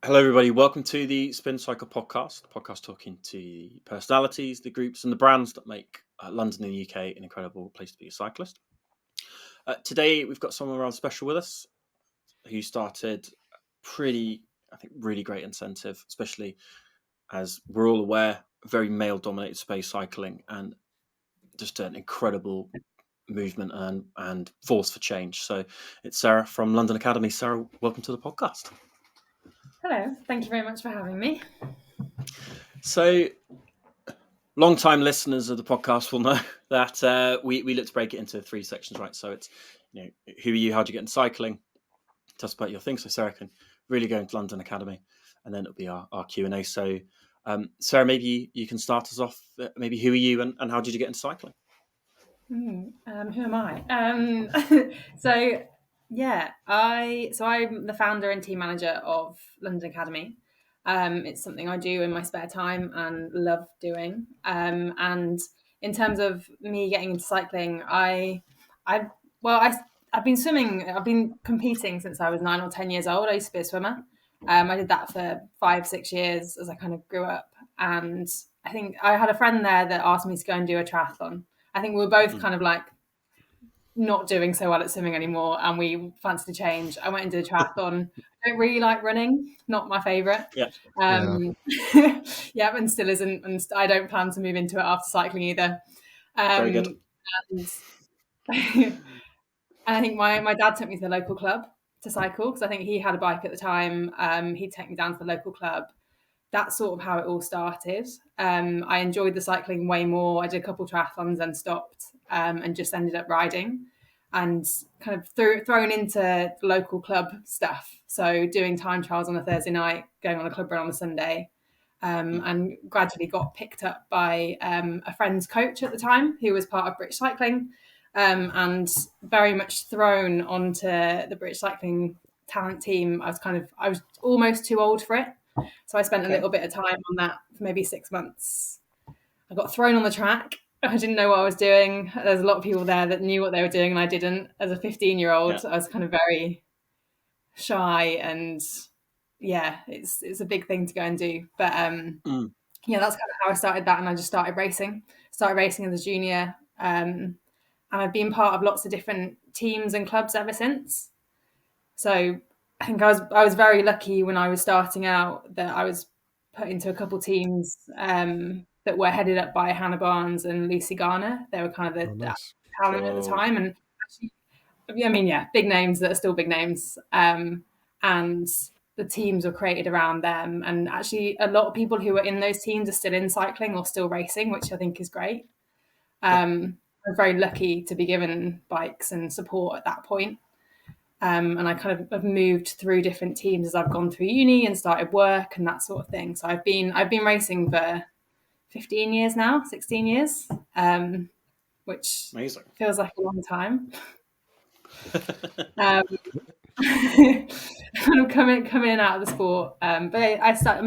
Hello, everybody. Welcome to the Spin Cycle podcast. The podcast talking to the personalities, the groups, and the brands that make London and the UK an incredible place to be a cyclist. Today, we've got someone rather special with us who started really great incentive, especially as we're all aware, very male-dominated space cycling, and just an incredible movement and force for change. So, it's Sarah from London Academy. Sarah, welcome to the podcast. Hello, thank you very much for having me. So, long-time listeners of the podcast will know that we look to break it into three sections, right? So it's, who are you? How do you get into cycling? Tell us about your thing. So Sarah can really go into London Academy, and then it'll be our Q&A. So Sarah, maybe you can start us off. Maybe who are you and how did you get into cycling? Who am I? I'm the founder and team manager of London Academy. It's something I do in my spare time and love doing. And in terms of me getting into cycling, I've been swimming. I've been competing since I was 9 or 10 years old. I used to be a swimmer. I did that for 5-6 years as I kind of grew up. And I think I had a friend there that asked me to go and do a triathlon. I think we were both kind of like not doing so well at swimming anymore, and we fancied a change. I went and did a triathlon. I don't really like running, not my favourite. Yeah. Yeah, and still isn't, and I don't plan to move into it after cycling either. Very good. And, and I think my dad took me to the local club to cycle because I think he had a bike at the time. He'd take me down to the local club. That's sort of how it all started. I enjoyed the cycling way more. I did a couple of triathlons and stopped and just ended up riding and kind of thrown into local club stuff. So doing time trials on a Thursday night, going on a club run on a Sunday, and gradually got picked up by a friend's coach at the time who was part of British Cycling, and very much thrown onto the British Cycling talent team. I was almost too old for it. So I spent a little bit of time on that for maybe 6 months. I got thrown on the track. I didn't know what I was doing. There's a lot of people there that knew what they were doing and I didn't. As a 15-year-old, I was kind of very shy, and it's a big thing to go and do. But that's kind of how I started that, and I just started racing. Started racing as a junior, and I've been part of lots of different teams and clubs ever since. So I think I was very lucky when I was starting out that I was put into a couple teams that were headed up by Hannah Barnes and Lucy Garner. They were kind of the talent at the time, and actually, big names that are still big names. And the teams were created around them, and actually, a lot of people who were in those teams are still in cycling or still racing, which I think is great. I'm very lucky to be given bikes and support at that point. And I kind of have moved through different teams as I've gone through uni and started work and that sort of thing. So I've been racing for 15 years now, 16 years, which Amazing. Feels like a long time. Kind of coming out of the sport, but I started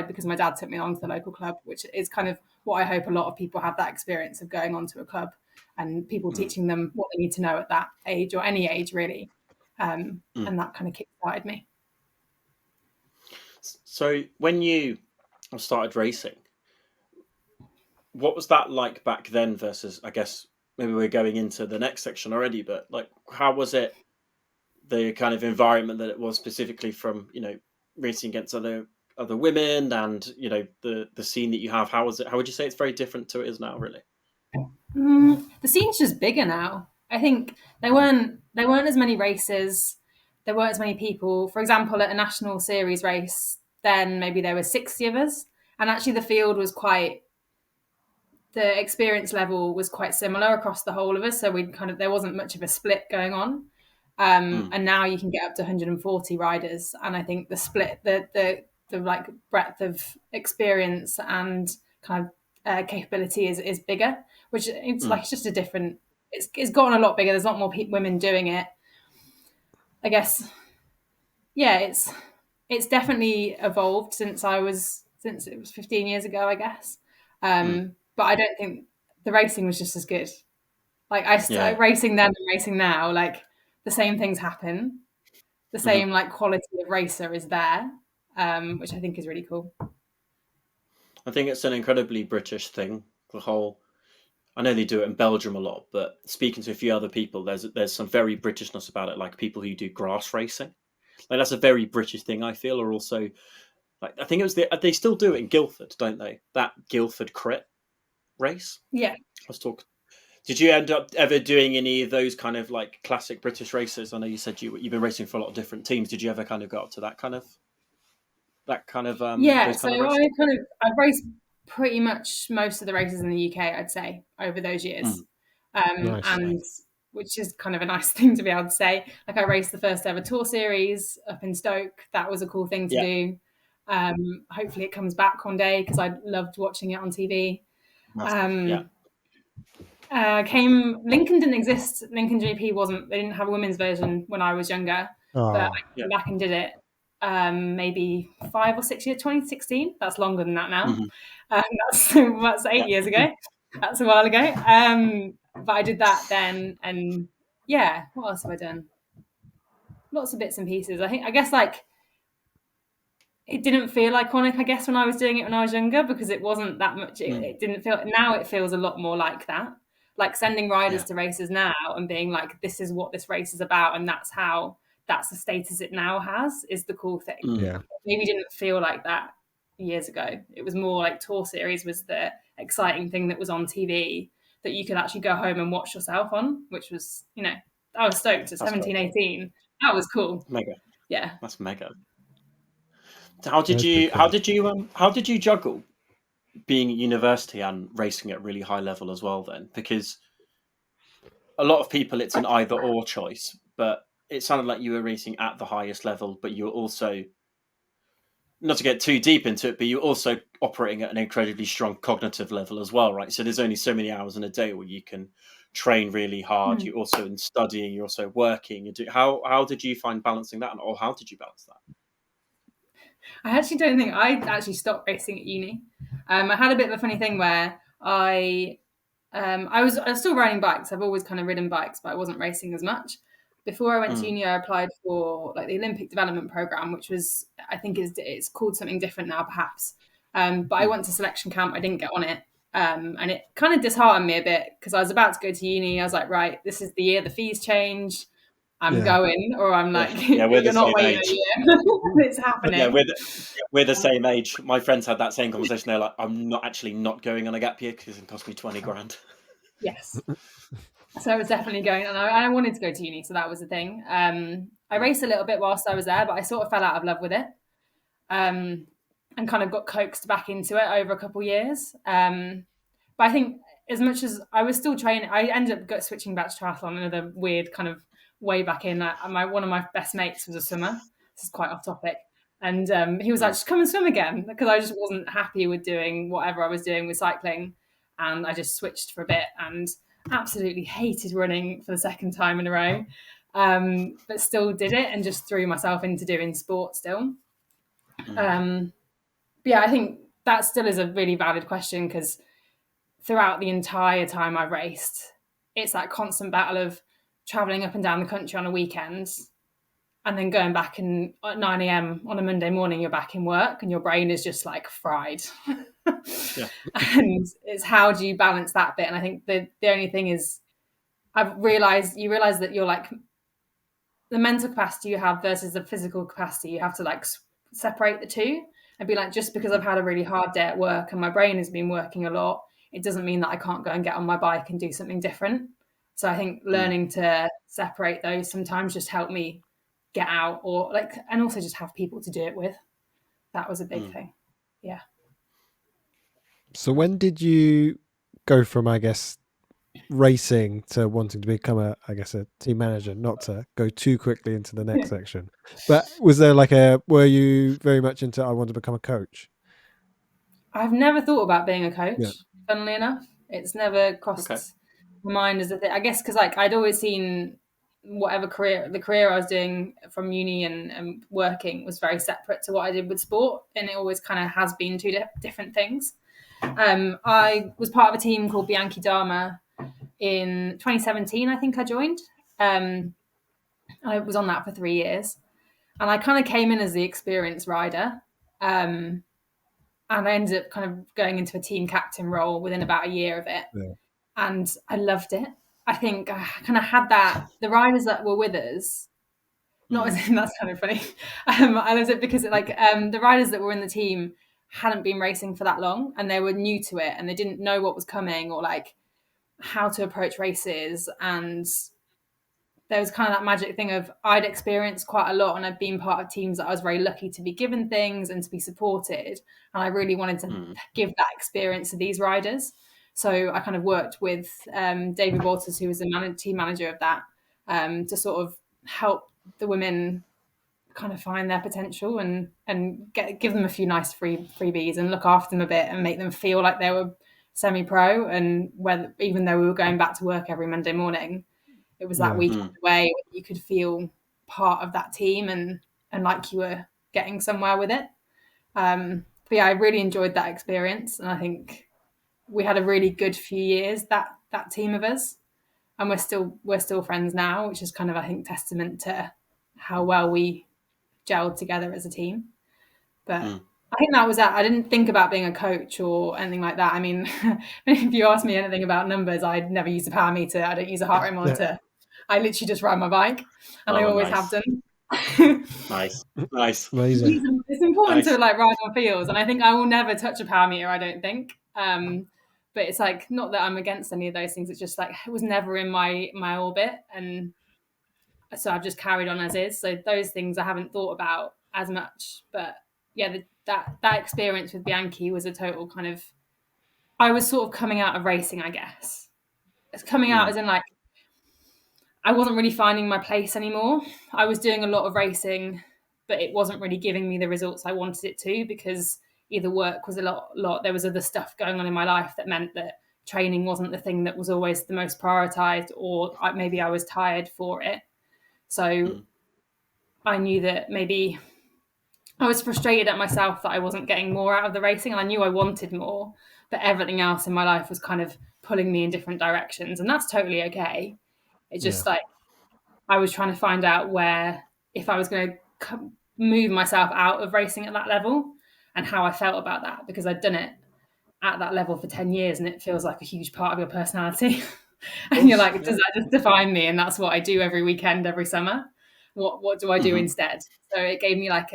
because my dad took me on to the local club, which is kind of what I hope a lot of people have, that experience of going on to a club and people teaching them what they need to know at that age or any age really, and that kind of kickstarted me. So when you started racing, what was that like back then versus, I guess, maybe we're going into the next section already, but like, how was it, the kind of environment that it was specifically from, racing against other women and, the scene that you have? How was it? How would you say it's very different to it is now, really? The scene's just bigger now. I think there weren't as many races. There weren't as many people. For example, at a national series race, then maybe there were 60 of us. And actually the field was the experience level was quite similar across the whole of us. So there wasn't much of a split going on. And now you can get up to 140 riders. And I think the split, the like breadth of experience and kind of capability is bigger, which it's like, it's just a different, it's gotten a lot bigger. There's a lot more women doing it, I guess. Yeah, it's definitely evolved since it was 15 years ago, I guess. But I don't think the racing was just as good. Like I started racing then and racing now, like the same things happen. The same like quality of racer is there. which I think is really cool. I think it's an incredibly British thing. The whole, I know they do it in Belgium a lot, but speaking to a few other people, there's some very Britishness about it. Like people who do grass racing, like that's a very British thing. I feel, or also like I think it was they still do it in Guildford, don't they? That Guildford crit race. Yeah. Let's talk. Did you end up ever doing any of those kind of like classic British races? I know you said you've been racing for a lot of different teams. Did you ever kind of go up to that kind of Yeah, those so kind of races? I've raced pretty much most of the races in the UK, I'd say, over those years. Mm. Nice. And which is kind of a nice thing to be able to say. Like I raced the first ever tour series up in Stoke. That was a cool thing to Yeah. do. Hopefully it comes back one day because I loved watching it on TV. Yeah. Lincoln didn't exist. Lincoln GP wasn't. They didn't have a women's version when I was younger, but I Yeah. came back and did it. Maybe 5 or 6 years. 2016. That's longer than that now. That's 8 years ago. That's a while ago. But I did that then, and yeah. What else have I done? Lots of bits and pieces. I guess like it didn't feel iconic, I guess, when I was doing it when I was younger because it wasn't that much. It didn't feel. Now it feels a lot more like that. Like sending riders to races now and being like, this is what this race is about, and that's the status it now has is the cool thing. Yeah. Maybe didn't feel like that years ago. It was more like tour series was the exciting thing that was on TV that you could actually go home and watch yourself on, which was, I was stoked at 17, 18. That was cool. Mega. Yeah. That's mega. How did you juggle being at university and racing at really high level as well then? Because a lot of people it's an either or choice, but it sounded like you were racing at the highest level, but you were also, not to get too deep into it, but you're also operating at an incredibly strong cognitive level as well, right? So there's only so many hours in a day where you can train really hard. You're also in studying, you're also working. How did you find balancing that, or how did you balance that? I actually don't think I actually stopped racing at uni. I had a bit of a funny thing where I was still riding bikes. I've always kind of ridden bikes, but I wasn't racing as much. Before I went to uni, I applied for like the Olympic Development Program, which was, I think it's called something different now, perhaps. But I went to selection camp. I didn't get on it. And it kind of disheartened me a bit because I was about to go to uni. I was like, right, this is the year the fees change. I'm going, or I'm like, you're not waiting a year. It's happening. Yeah, we're the same age. My friends had that same conversation. They're like, I'm not going on a gap year because it cost me 20 grand. Yes. So I was definitely going, and I wanted to go to uni, so that was the thing. I raced a little bit whilst I was there, but I sort of fell out of love with it, and kind of got coaxed back into it over a couple of years. But I think as much as I was still training, I ended up switching back to triathlon, another weird kind of way back in. One of my best mates was a swimmer. This is quite off topic. And he was like, just come and swim again, because I just wasn't happy with doing whatever I was doing with cycling. And I just switched for a bit and absolutely hated running for the second time in a row, but still did it and just threw myself into doing sport still. But yeah, I think that still is a really valid question because throughout the entire time I've raced, it's that constant battle of traveling up and down the country on a weekend and then going back and at 9 a.m. on a Monday morning, you're back in work and your brain is just like fried. And it's how do you balance that bit? And I think the only thing is you realize that you're like the mental capacity you have versus the physical capacity. You have to like separate the two and be like, just because I've had a really hard day at work and my brain has been working a lot, it doesn't mean that I can't go and get on my bike and do something different. So I think learning to separate those sometimes just helped me get out and also just have people to do it with. That was a big thing. Yeah. So when did you go from, I guess, racing to wanting to become a team manager, not to go too quickly into the next section, but was there were you very much into, I want to become a coach? I've never thought about being a coach, funnily enough. It's never crossed my mind as a thing. I guess because I'd always seen the career I was doing from uni and working was very separate to what I did with sport, and it always kind of has been two different things. I was part of a team called Bianchi Dharma in 2017, I think I joined. I was on that for 3 years. And I kind of came in as the experienced rider. And I ended up kind of going into a team captain role within about a year of it. Yeah. And I loved it. I think I kind of had that, the riders that were with us, not as in that's kind of funny. I loved it because the riders that were in the team hadn't been racing for that long and they were new to it and they didn't know what was coming or like how to approach races. And there was kind of that magic thing of I'd experienced quite a lot and I'd been part of teams that I was very lucky to be given things and to be supported. And I really wanted to give that experience to these riders. So I kind of worked with David Waters, who was the team manager of that, to sort of help the women kind of find their potential and give them a few nice freebies and look after them a bit and make them feel like they were semi-pro. And even though we were going back to work every Monday morning, it was that weekend away where you could feel part of that team and like you were getting somewhere with it. But yeah, I really enjoyed that experience, and I think we had a really good few years, that team of us, and we're still friends now, which is kind of, I think, testament to how well we gelled together as a team. But I think that was that. I didn't think about being a coach or anything like that. I mean, if you ask me anything about numbers, I'd never use a power meter. I don't use a heart rate monitor. Yeah. I literally just ride my bike, and I always have done. Nice. Amazing. It's important to like ride on fields, and I think I will never touch a power meter. I don't think. But it's like, not that I'm against any of those things. It's just like it was never in my orbit, and so I've just carried on as is. So those things I haven't thought about as much. But yeah, that experience with Bianchi was a total kind of. I was sort of coming out of racing, I guess. It's coming out as in like, I wasn't really finding my place anymore. I was doing a lot of racing, but it wasn't really giving me the results I wanted it to, because either work was a lot. There was other stuff going on in my life that meant that training wasn't the thing that was always the most prioritized, or maybe I was tired for it. So I knew that maybe I was frustrated at myself that I wasn't getting more out of the racing, and I knew I wanted more, but everything else in my life was kind of pulling me in different directions, and that's totally okay. It's just like I was trying to find out where, if I was going to move myself out of racing at that level, and how I felt about that, because I'd done it at that level for 10 years and it feels like a huge part of your personality. And you're like, does that just define me? And that's what I do every weekend, every summer. What do I do instead? So it gave me like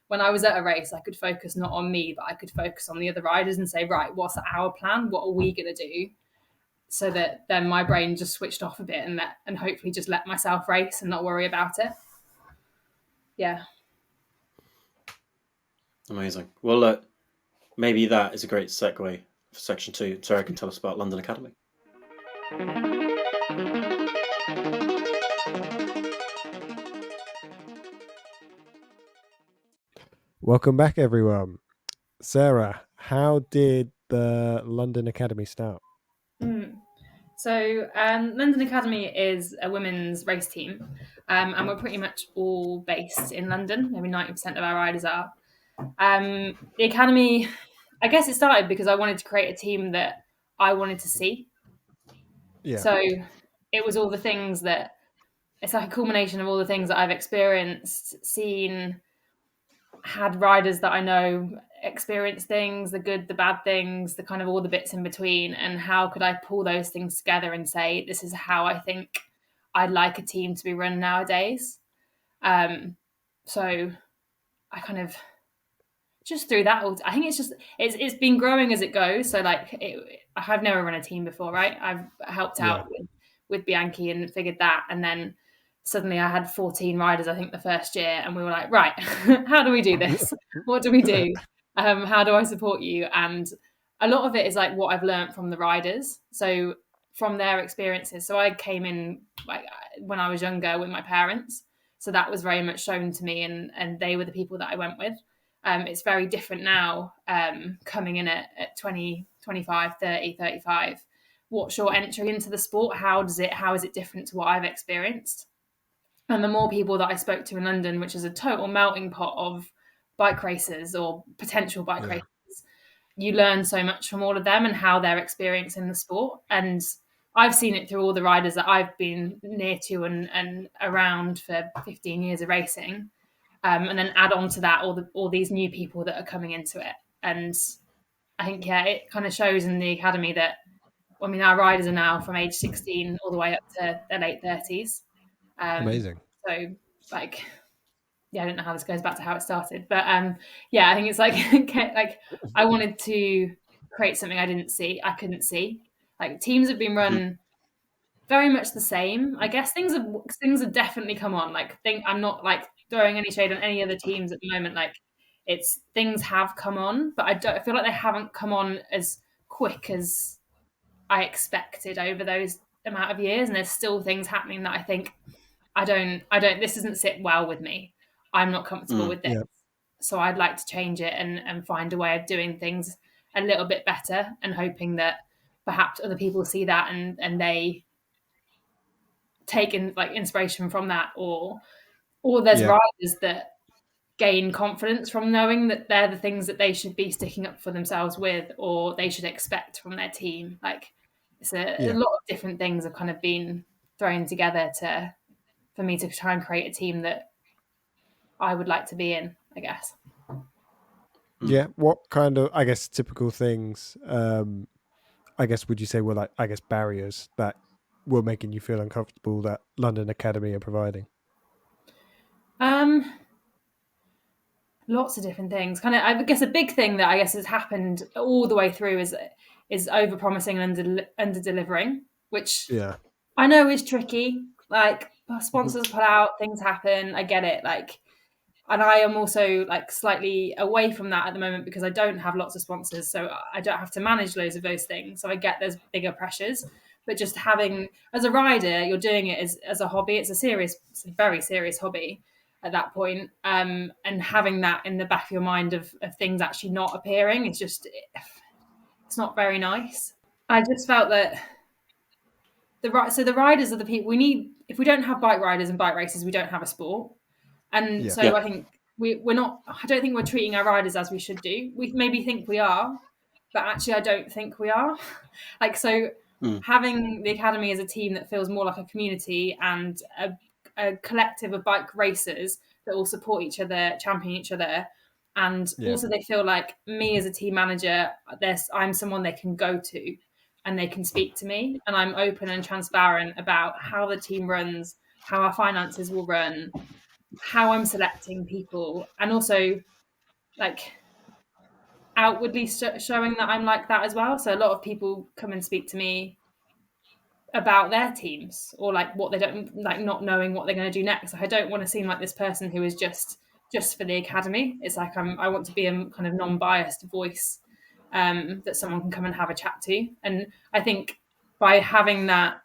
when I was at a race, I could focus not on me, but I could focus on the other riders and say, right, what's our plan? What are we going to do? So that then my brain just switched off a bit and hopefully just let myself race and not worry about it. Yeah. Amazing. Well, maybe that is a great segue for section 2. Sarah can tell us about London Academy. Welcome back, everyone. Sarah, how did the London Academy start? So London Academy is a women's race team, and we're pretty much all based in London. Maybe 90% of our riders are. The Academy, I guess it started because I wanted to create a team that I wanted to see. Yeah. So it was all the things that, it's like a culmination of all the things that I've experienced, seen, had riders that I know experience things, the good, the bad things, the kind of all the bits in between, and how could I pull those things together and say, this is how I think I'd like a team to be run nowadays. So I kind of just through that, I think it's been growing as it goes. So like I've never run a team before, right? I've helped out with Bianchi and figured that, and then suddenly I had 14 riders, I think, the first year, and we were like, right, how do we do this? What do we do? How do I support you? And a lot of it is like what I've learned from the riders, so from their experiences. So I came in like when I was younger with my parents, so that was very much shown to me, and they were the people that I went with. It's very different now, coming in at 20, 25, 30, 35. What's your entry into the sport? How is it different to what I've experienced? And the more people that I spoke to in London, which is a total melting pot of bike racers or potential bike racers, you learn so much from all of them and how they're experiencing the sport. And I've seen it through all the riders that I've been near to and around for 15 years of racing. and then add on to that all these new people that are coming into it. And I think, it kind of shows in the academy that, I mean, our riders are now from age 16 all the way up to their late 30s. Amazing. So, like, I don't know how this goes back to how it started, but I think it's like like I wanted to create something I couldn't see. Like, teams have been run very much the same. I guess things have definitely come on. Like, I'm not like throwing any shade on any other teams at the moment. Like, it's things have come on, but I feel like they haven't come on as quick as I expected over those amount of years. And there's still things happening that I think this doesn't sit well with me. I'm not comfortable with this. Yeah. So I'd like to change it and find a way of doing things a little bit better, and hoping that perhaps other people see that and they take inspiration from that, or there's riders that gain confidence from knowing that they're the things that they should be sticking up for themselves with, or they should expect from their team. Like, it's a lot of different things have kind of been thrown together for me to try and create a team that I would like to be in, I guess. Yeah. What kind of, I guess, typical things, I guess, would you say were like, I guess, barriers that were making you feel uncomfortable that London Academy are providing? Lots of different things. Kind of, I guess a big thing that I guess has happened all the way through is over promising and under delivering, which I know is tricky. Like, sponsors pull out, things happen. I get it. Like, and I am also like slightly away from that at the moment because I don't have lots of sponsors, so I don't have to manage loads of those things. So I get there's bigger pressures, but just having, as a rider, you're doing it as a hobby. It's a very serious hobby at that point. And having that in the back of your mind of things actually not appearing, it's not very nice. I just felt that the riders are the people we need. If we don't have bike riders and bike races, we don't have a sport. And so I think we're not, I don't think we're treating our riders as we should do. We maybe think we are, but actually I don't think we are. Like, so having the academy as a team that feels more like a community and a collective of bike racers that all support each other, champion each other, and also they feel like me as a team manager, I'm someone they can go to and they can speak to me, and I'm open and transparent about how the team runs, how our finances will run, how I'm selecting people, and also like outwardly showing that I'm like that as well. So a lot of people come and speak to me about their teams, or like what they don't like, not knowing what they're going to do next. Like, I don't want to seem like this person who is just for the academy. It's like I want to be a kind of non-biased voice that someone can come and have a chat to. And I think by having that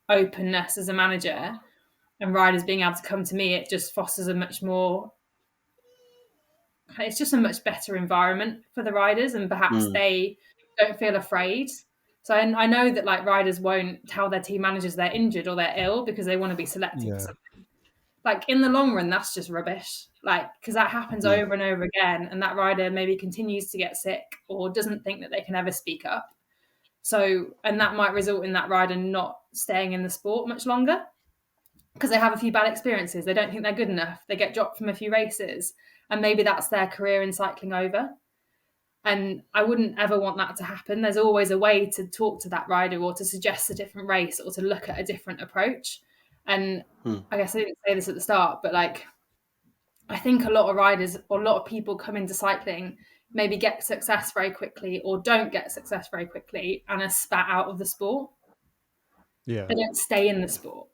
openness as a manager and riders being able to come to me, it just fosters it's just a much better environment for the riders, and perhaps they don't feel afraid. So I know that like riders won't tell their team managers they're injured or they're ill because they want to be selected for something. Like, in the long run, that's just rubbish. Like, because that happens over and over again, and that rider maybe continues to get sick or doesn't think that they can ever speak up. So, and that might result in that rider not staying in the sport much longer because they have a few bad experiences. They don't think they're good enough. They get dropped from a few races, and maybe that's their career in cycling over. And I wouldn't ever want that to happen. There's always a way to talk to that rider, or to suggest a different race, or to look at a different approach. And I guess I didn't say this at the start, but like, I think a lot of riders or a lot of people come into cycling, maybe get success very quickly or don't get success very quickly, and are spat out of the sport. They don't stay in the sport.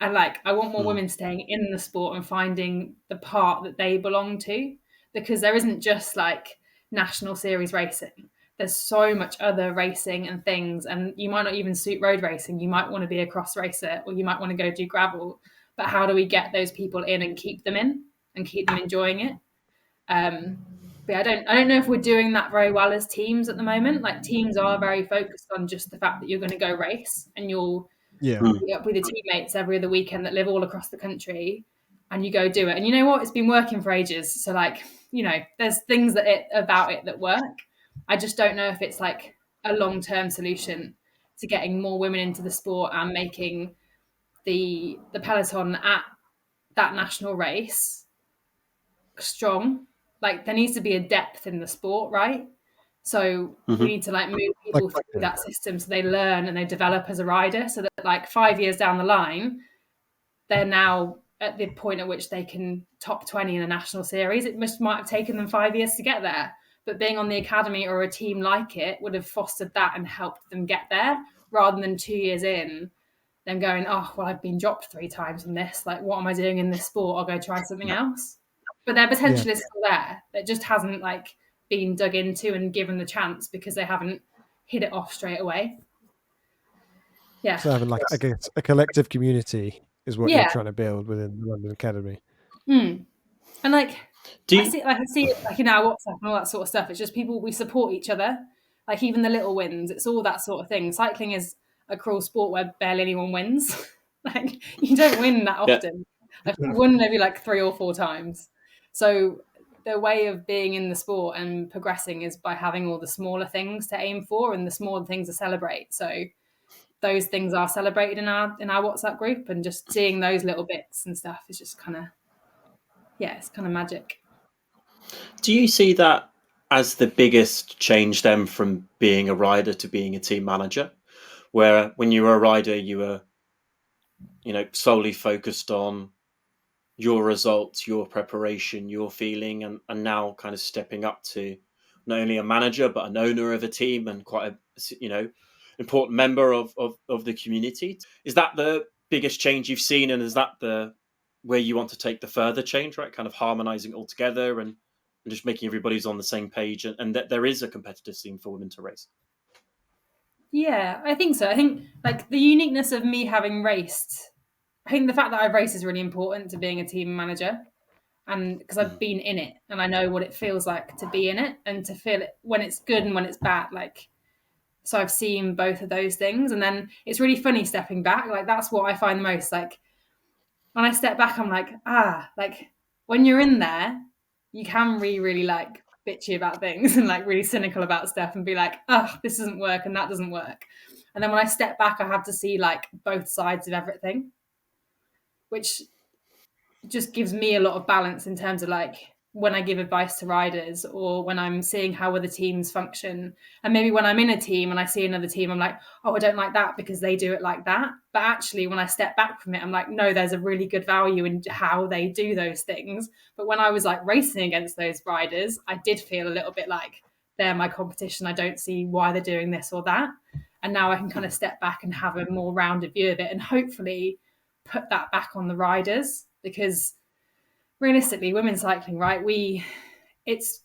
And like, I want more women staying in the sport and finding the part that they belong to, because there isn't just like national series racing. There's so much other racing and things, and you might not even suit road racing. You might want to be a cross racer, or you might want to go do gravel. But how do we get those people in and keep them in and keep them enjoying it? But I don't know if we're doing that very well as teams at the moment. Like, teams are very focused on just the fact that you're going to go race and you'll be up with your teammates every other weekend that live all across the country, and you go do it. And you know what? It's been working for ages. So like, you know, there's things about it that work. I just don't know if it's like a long-term solution to getting more women into the sport and making the peloton at that national race strong. Like there needs to be a depth in the sport, right? So we need to like move Like people through that system so they learn and they develop as a rider, so that like 5 years down the line, they're now at the point at which they can top 20 in a national series. It might have taken them 5 years to get there, but being on the academy or a team like it would have fostered that and helped them get there, rather than 2 years in them going, oh, well, I've been dropped 3 times in this. Like, what am I doing in this sport? I'll go try something else. But their potential is still there. It just hasn't like been dug into and given the chance because they haven't hit it off straight away. Yeah. So having like, I guess, a collective community is what you're trying to build within the London Academy. And like, I see it like in our WhatsApp and all that sort of stuff. It's just people, we support each other. Like even the little wins, it's all that sort of thing. Cycling is a cruel sport where barely anyone wins. Like you don't win that often. Like you won maybe like 3 or 4 times. So the way of being in the sport and progressing is by having all the smaller things to aim for and the smaller things to celebrate. So those things are celebrated in our WhatsApp group, and just seeing those little bits and stuff is just kind of, it's kind of magic. Do you see that as the biggest change then from being a rider to being a team manager, where when you were a rider, you were, solely focused on your results, your preparation, your feeling, and now kind of stepping up to not only a manager, but an owner of a team and quite a, important member of the community? Is that the biggest change you've seen? And is that where you want to take the further change, right? Kind of harmonizing it all together and just making everybody's on the same page, and that there is a competitive scene for women to race? Yeah, I think so. I think like the uniqueness of me having raced, I think the fact that I've raced is really important to being a team manager, and because I've been in it and I know what it feels like to be in it and to feel it when it's good and when it's bad. Like, so I've seen both of those things, and then it's really funny stepping back. Like that's what I find the most. Like when I step back, I'm like, like when you're in there, you can really like bitchy about things and like really cynical about stuff and be like, this doesn't work and that doesn't work. And then when I step back, I have to see like both sides of everything, which just gives me a lot of balance in terms of like when I give advice to riders or when I'm seeing how other teams function. And maybe when I'm in a team and I see another team, I'm like, oh, I don't like that because they do it like that. But actually, when I step back from it, I'm like, no, there's a really good value in how they do those things. But when I was like racing against those riders, I did feel a little bit like they're my competition. I don't see why they're doing this or that. And now I can kind of step back and have a more rounded view of it and hopefully put that back on the riders, because realistically, women's cycling, right? There's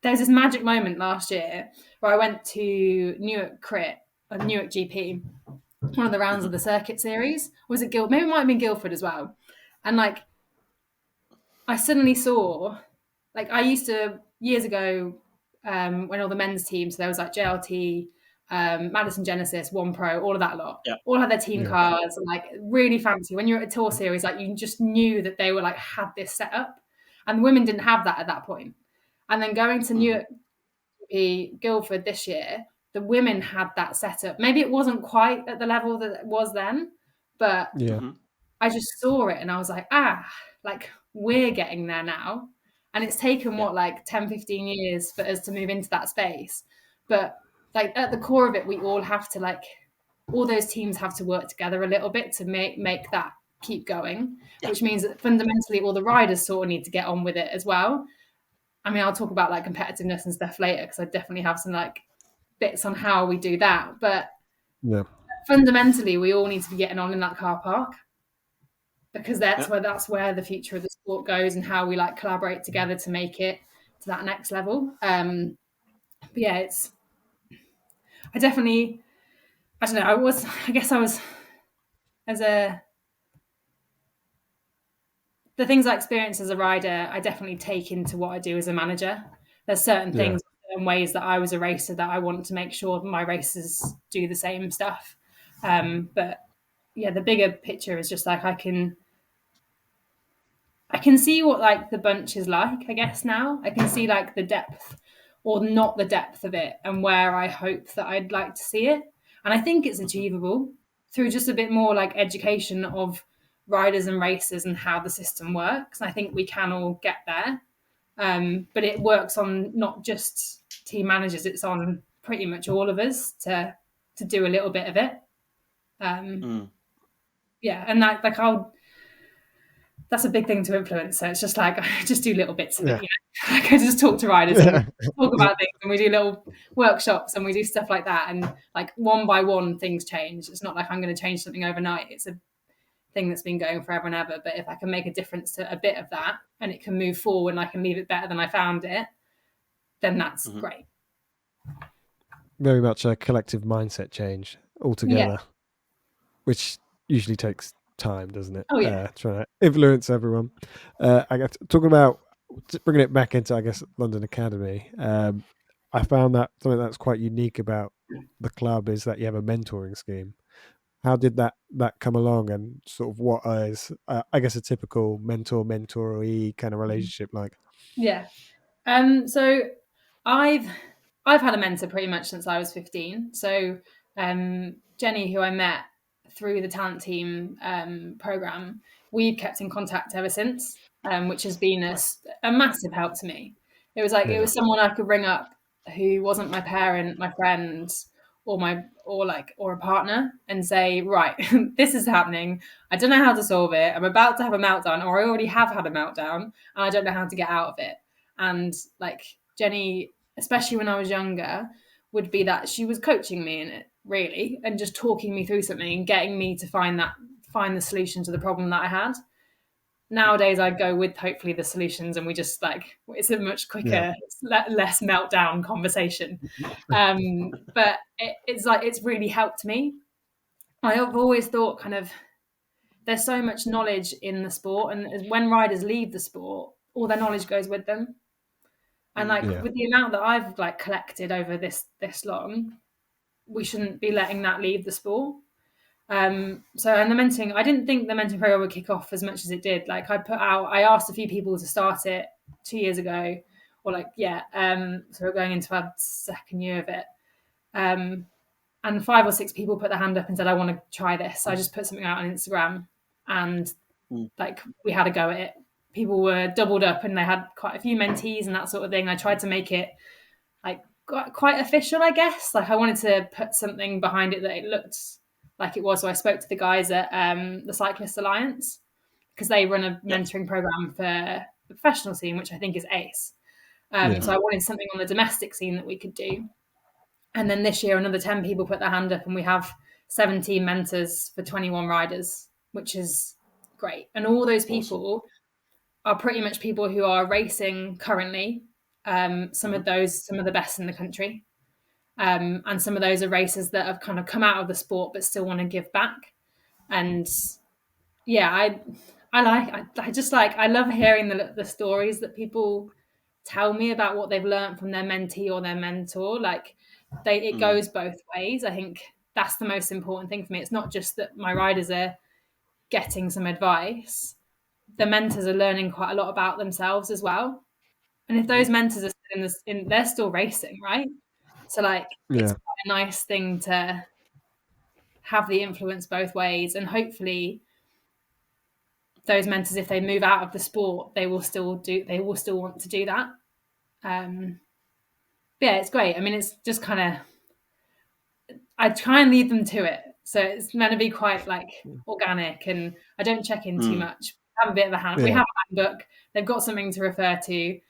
this magic moment last year where I went to Newark GP, one of the rounds of the circuit series. Was it Guildford? Maybe it might have been Guildford as well. And like, I suddenly saw, like, I used to years ago when all the men's teams, so there was like JLT, Madison Genesis, One Pro, all of that lot, all had their team cars, and like really fancy. When you're at a tour series, like you just knew that they were like had this set up, and the women didn't have that at that point. And then going to Newark Guildford this year, the women had that set up. Maybe it wasn't quite at the level that it was then, but I just saw it and I was like, like we're getting there now. And it's taken like 10, 15 years for us to move into that space. But like at the core of it, we all have to like, all those teams have to work together a little bit to make that keep going, which means that fundamentally all the riders sort of need to get on with it as well. I mean, I'll talk about like competitiveness and stuff later, because I definitely have some like bits on how we do that. But fundamentally, we all need to be getting on in that car park, because that's where the future of the sport goes and how we like collaborate together to make it to that next level. But yeah, I don't know, the things I experience as a rider, I definitely take into what I do as a manager. There's certain things and ways that I was a racer that I want to make sure my racers do the same stuff. But yeah, the bigger picture is just like I can see what like the bunch is like, I guess now. I can see like the depth or not the depth of it and where I hope that I'd like to see it. And I think it's achievable through just a bit more like education of riders and racers and how the system works. I think we can all get there, but it works on not just team managers; it's on pretty much all of us to do a little bit of it. Yeah, and that that's a big thing to influence. So it's just like I just do little bits of it. You know? Like I just talk to riders and talk about things, and we do little workshops and we do stuff like that. And like one by one, things change. It's not like I'm going to change something overnight. It's a thing that's been going forever and ever. But if I can make a difference to a bit of that, and it can move forward, and I can leave it better than I found it, then that's great. Very much a collective mindset change altogether, which usually takes time, doesn't it? Oh yeah. Trying to influence everyone. I guess talking about bringing it back into, I guess, London Academy. I found that something that's quite unique about the club is that you have a mentoring scheme. How did that come along, and sort of what is, I guess, a typical mentor-mentoree kind of relationship like? Yeah. So I've had a mentor pretty much since I was 15. So Jenny, who I met through the talent team program, we've kept in contact ever since, which has been a massive help to me. It was like it was someone I could ring up who wasn't my parent, my friend, or a partner, and say, right, this is happening. I don't know how to solve it. I'm about to have a meltdown, or I already have had a meltdown, and I don't know how to get out of it. And like Jenny, especially when I was younger, would be that she was coaching me in it really, and just talking me through something and getting me to find the solution to the problem that I had. Nowadays I go with hopefully the solutions, and we just like it's a much quicker, less meltdown conversation. But it's really helped me. I've always thought kind of there's so much knowledge in the sport, and when riders leave the sport, all their knowledge goes with them. And like with the amount that I've like collected over this long, we shouldn't be letting that leave the sport. And the mentoring, I didn't think the mentoring program would kick off as much as it did. Like I asked a few people to start it 2 years ago, or so we're going into our second year of it. And 5 or 6 people put their hand up and said, I want to try this. So I just put something out on Instagram, and like we had a go at it. People were doubled up and they had quite a few mentees and that sort of thing. I tried to make it like quite official, I guess. Like I wanted to put something behind it that it looked like it was. So I spoke to the guys at the Cyclist Alliance, because they run a mentoring program for the professional scene, which I think is ace. So I wanted something on the domestic scene that we could do. And then this year, another 10 people put their hand up, and we have 17 mentors for 21 riders, which is great. And all those people are pretty much people who are racing currently. Some of the best in the country. And some of those are racers that have kind of come out of the sport but still want to give back. And I love hearing the stories that people tell me about what they've learned from their mentee or their mentor. Like it goes both ways. I think that's the most important thing for me. It's not just that my riders are getting some advice. The mentors are learning quite a lot about themselves as well. And if those mentors are still they're still racing, right? So like it's quite a nice thing to have the influence both ways, and hopefully those mentors, if they move out of the sport, they will still want to do that. It's great. I mean, it's just kind of I try and lead them to it. So it's meant to be quite like organic, and I don't check in too much. We have a bit of a hand. We have a handbook. They've got something to refer to.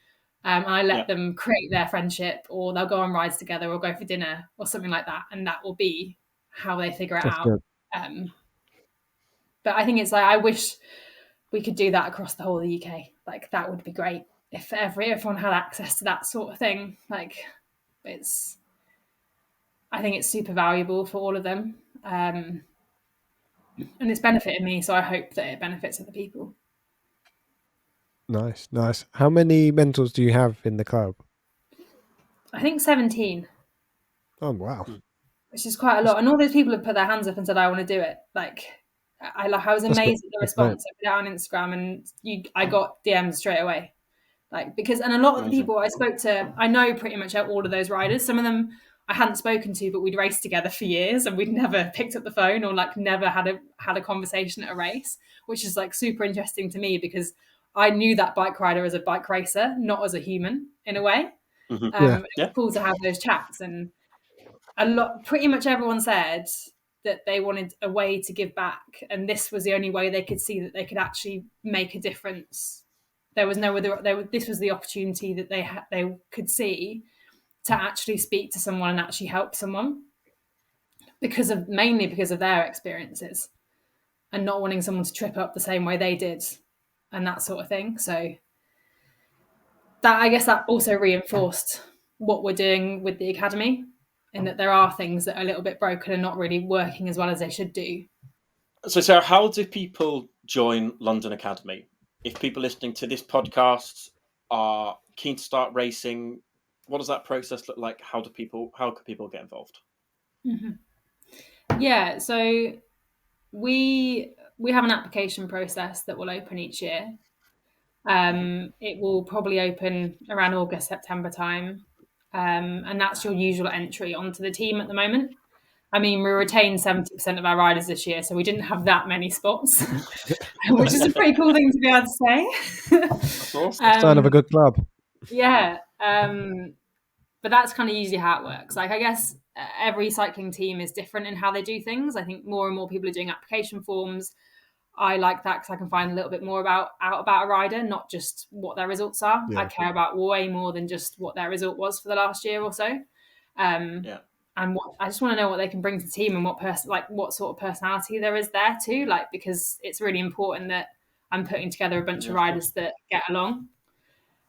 And I let them create their friendship, or they'll go on rides together, or go for dinner, or something like that, and that will be how they figure it out. But I think it's like I wish we could do that across the whole of the UK. Like that would be great if everyone had access to that sort of thing. Like I think it's super valuable for all of them, and it's benefited me. So I hope that it benefits other people. Nice. How many mentors do you have in the club? I think 17. Oh, wow. Which is quite a lot. And all those people have put their hands up and said, I want to do it. Like, I was amazed at the response. I put it on Instagram, and I got DMs straight away. Like, and a lot of the people I spoke to, I know pretty much all of those riders. Some of them I hadn't spoken to, but we'd raced together for years, and we'd never picked up the phone or like never had a conversation at a race, which is like super interesting to me because I knew that bike rider as a bike racer, not as a human in a way. Yeah. It's cool to have those chats, and pretty much everyone said that they wanted a way to give back, and this was the only way they could see that they could actually make a difference. There was no other. This was the opportunity that they could see to actually speak to someone and actually help someone mainly because of their experiences and not wanting someone to trip up the same way they did and that sort of thing. So that, I guess, that also reinforced what we're doing with the academy, in that there are things that are a little bit broken and not really working as well as they should do. So, Sarah, how do people join London Academy? If people listening to this podcast are keen to start racing, what does that process look like? How can people get involved? Yeah, so we have an application process that will open each year. It will probably open around August, September time, and that's your usual entry onto the team at the moment. I mean, we retained 70% of our riders this year, so we didn't have that many spots, which is a pretty cool thing to be able to say. That's awesome. Sign of a good club. Yeah, but that's kind of usually how it works. Like, I guess every cycling team is different in how they do things. I think more and more people are doing application forms. I like that because I can find a little bit more out about a rider, not just what their results are. Yeah. I care about way more than just what their result was for the last year or so. And I just want to know what they can bring to the team and what sort of personality there is there too. Like, because it's really important that I'm putting together a bunch of riders that get along.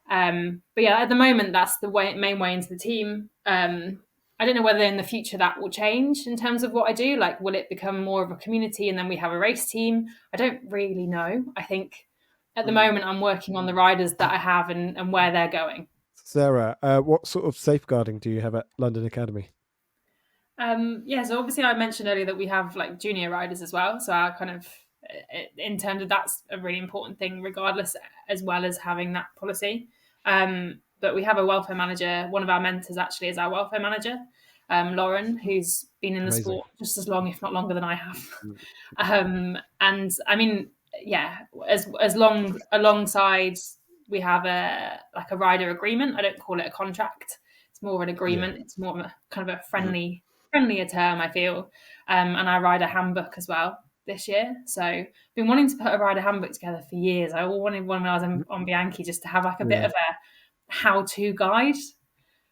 But yeah, at the moment, that's the main way into the team. I don't know whether in the future that will change in terms of what I do. Like, will it become more of a community and then we have a race team? I don't really know. I think at the moment I'm working on the riders that I have and where they're going. Sarah, what sort of safeguarding do you have at London Academy? So obviously I mentioned earlier that we have like junior riders as well. So our kind of, in terms of, that's a really important thing regardless, as well as having that policy. But we have a welfare manager. One of our mentors actually is our welfare manager, Lauren, who's been in the sport just as long, if not longer than I have. And I mean, yeah, alongside, we have a rider agreement. I don't call it a contract. It's more of an agreement. Yeah. It's more of a kind of a friendlier term, I feel. And I ride a handbook as well this year. So I've been wanting to put a rider handbook together for years. I wanted one when I was on Bianchi, just to have like a bit of a how-to guide,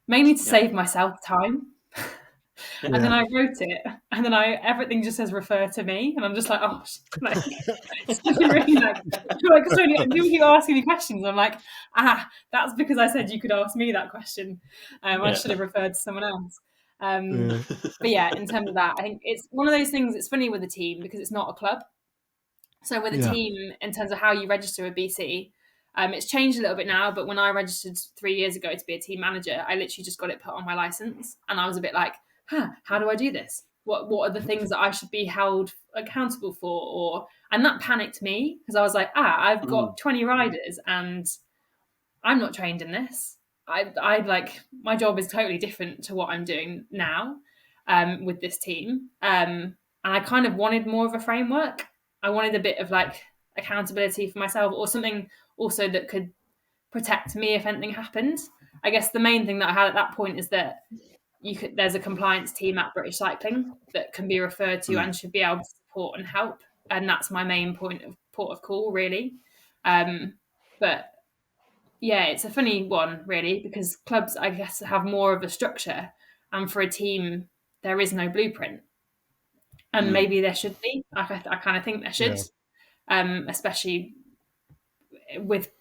mainly to save myself time. And then I wrote it, and then everything just says refer to me, and I'm just like, oh, like, it's really like so you keep asking me questions. I'm like, that's because I said you could ask me that question. I should have referred to someone else. But yeah, in terms of that, I think it's one of those things. It's funny with a team because it's not a club. So with a team, in terms of how you register with BC, it's changed a little bit now. But when I registered 3 years ago to be a team manager, I literally just got it put on my license, and I was a bit like, how do I do this? What are the things that I should be held accountable for? And that panicked me because I was like, I've got 20 riders and I'm not trained in this. I like, my job is totally different to what I'm doing now with this team. And I kind of wanted more of a framework. I wanted a bit of like accountability for myself, or something also that could protect me if anything happened. I guess the main thing that I had at that point is that there's a compliance team at British Cycling that can be referred to and should be able to support and help. And that's my main port of call, really. But yeah, it's a funny one, really, because clubs, I guess, have more of a structure. And for a team, there is no blueprint. And maybe there should be. I kind of think there should, especially with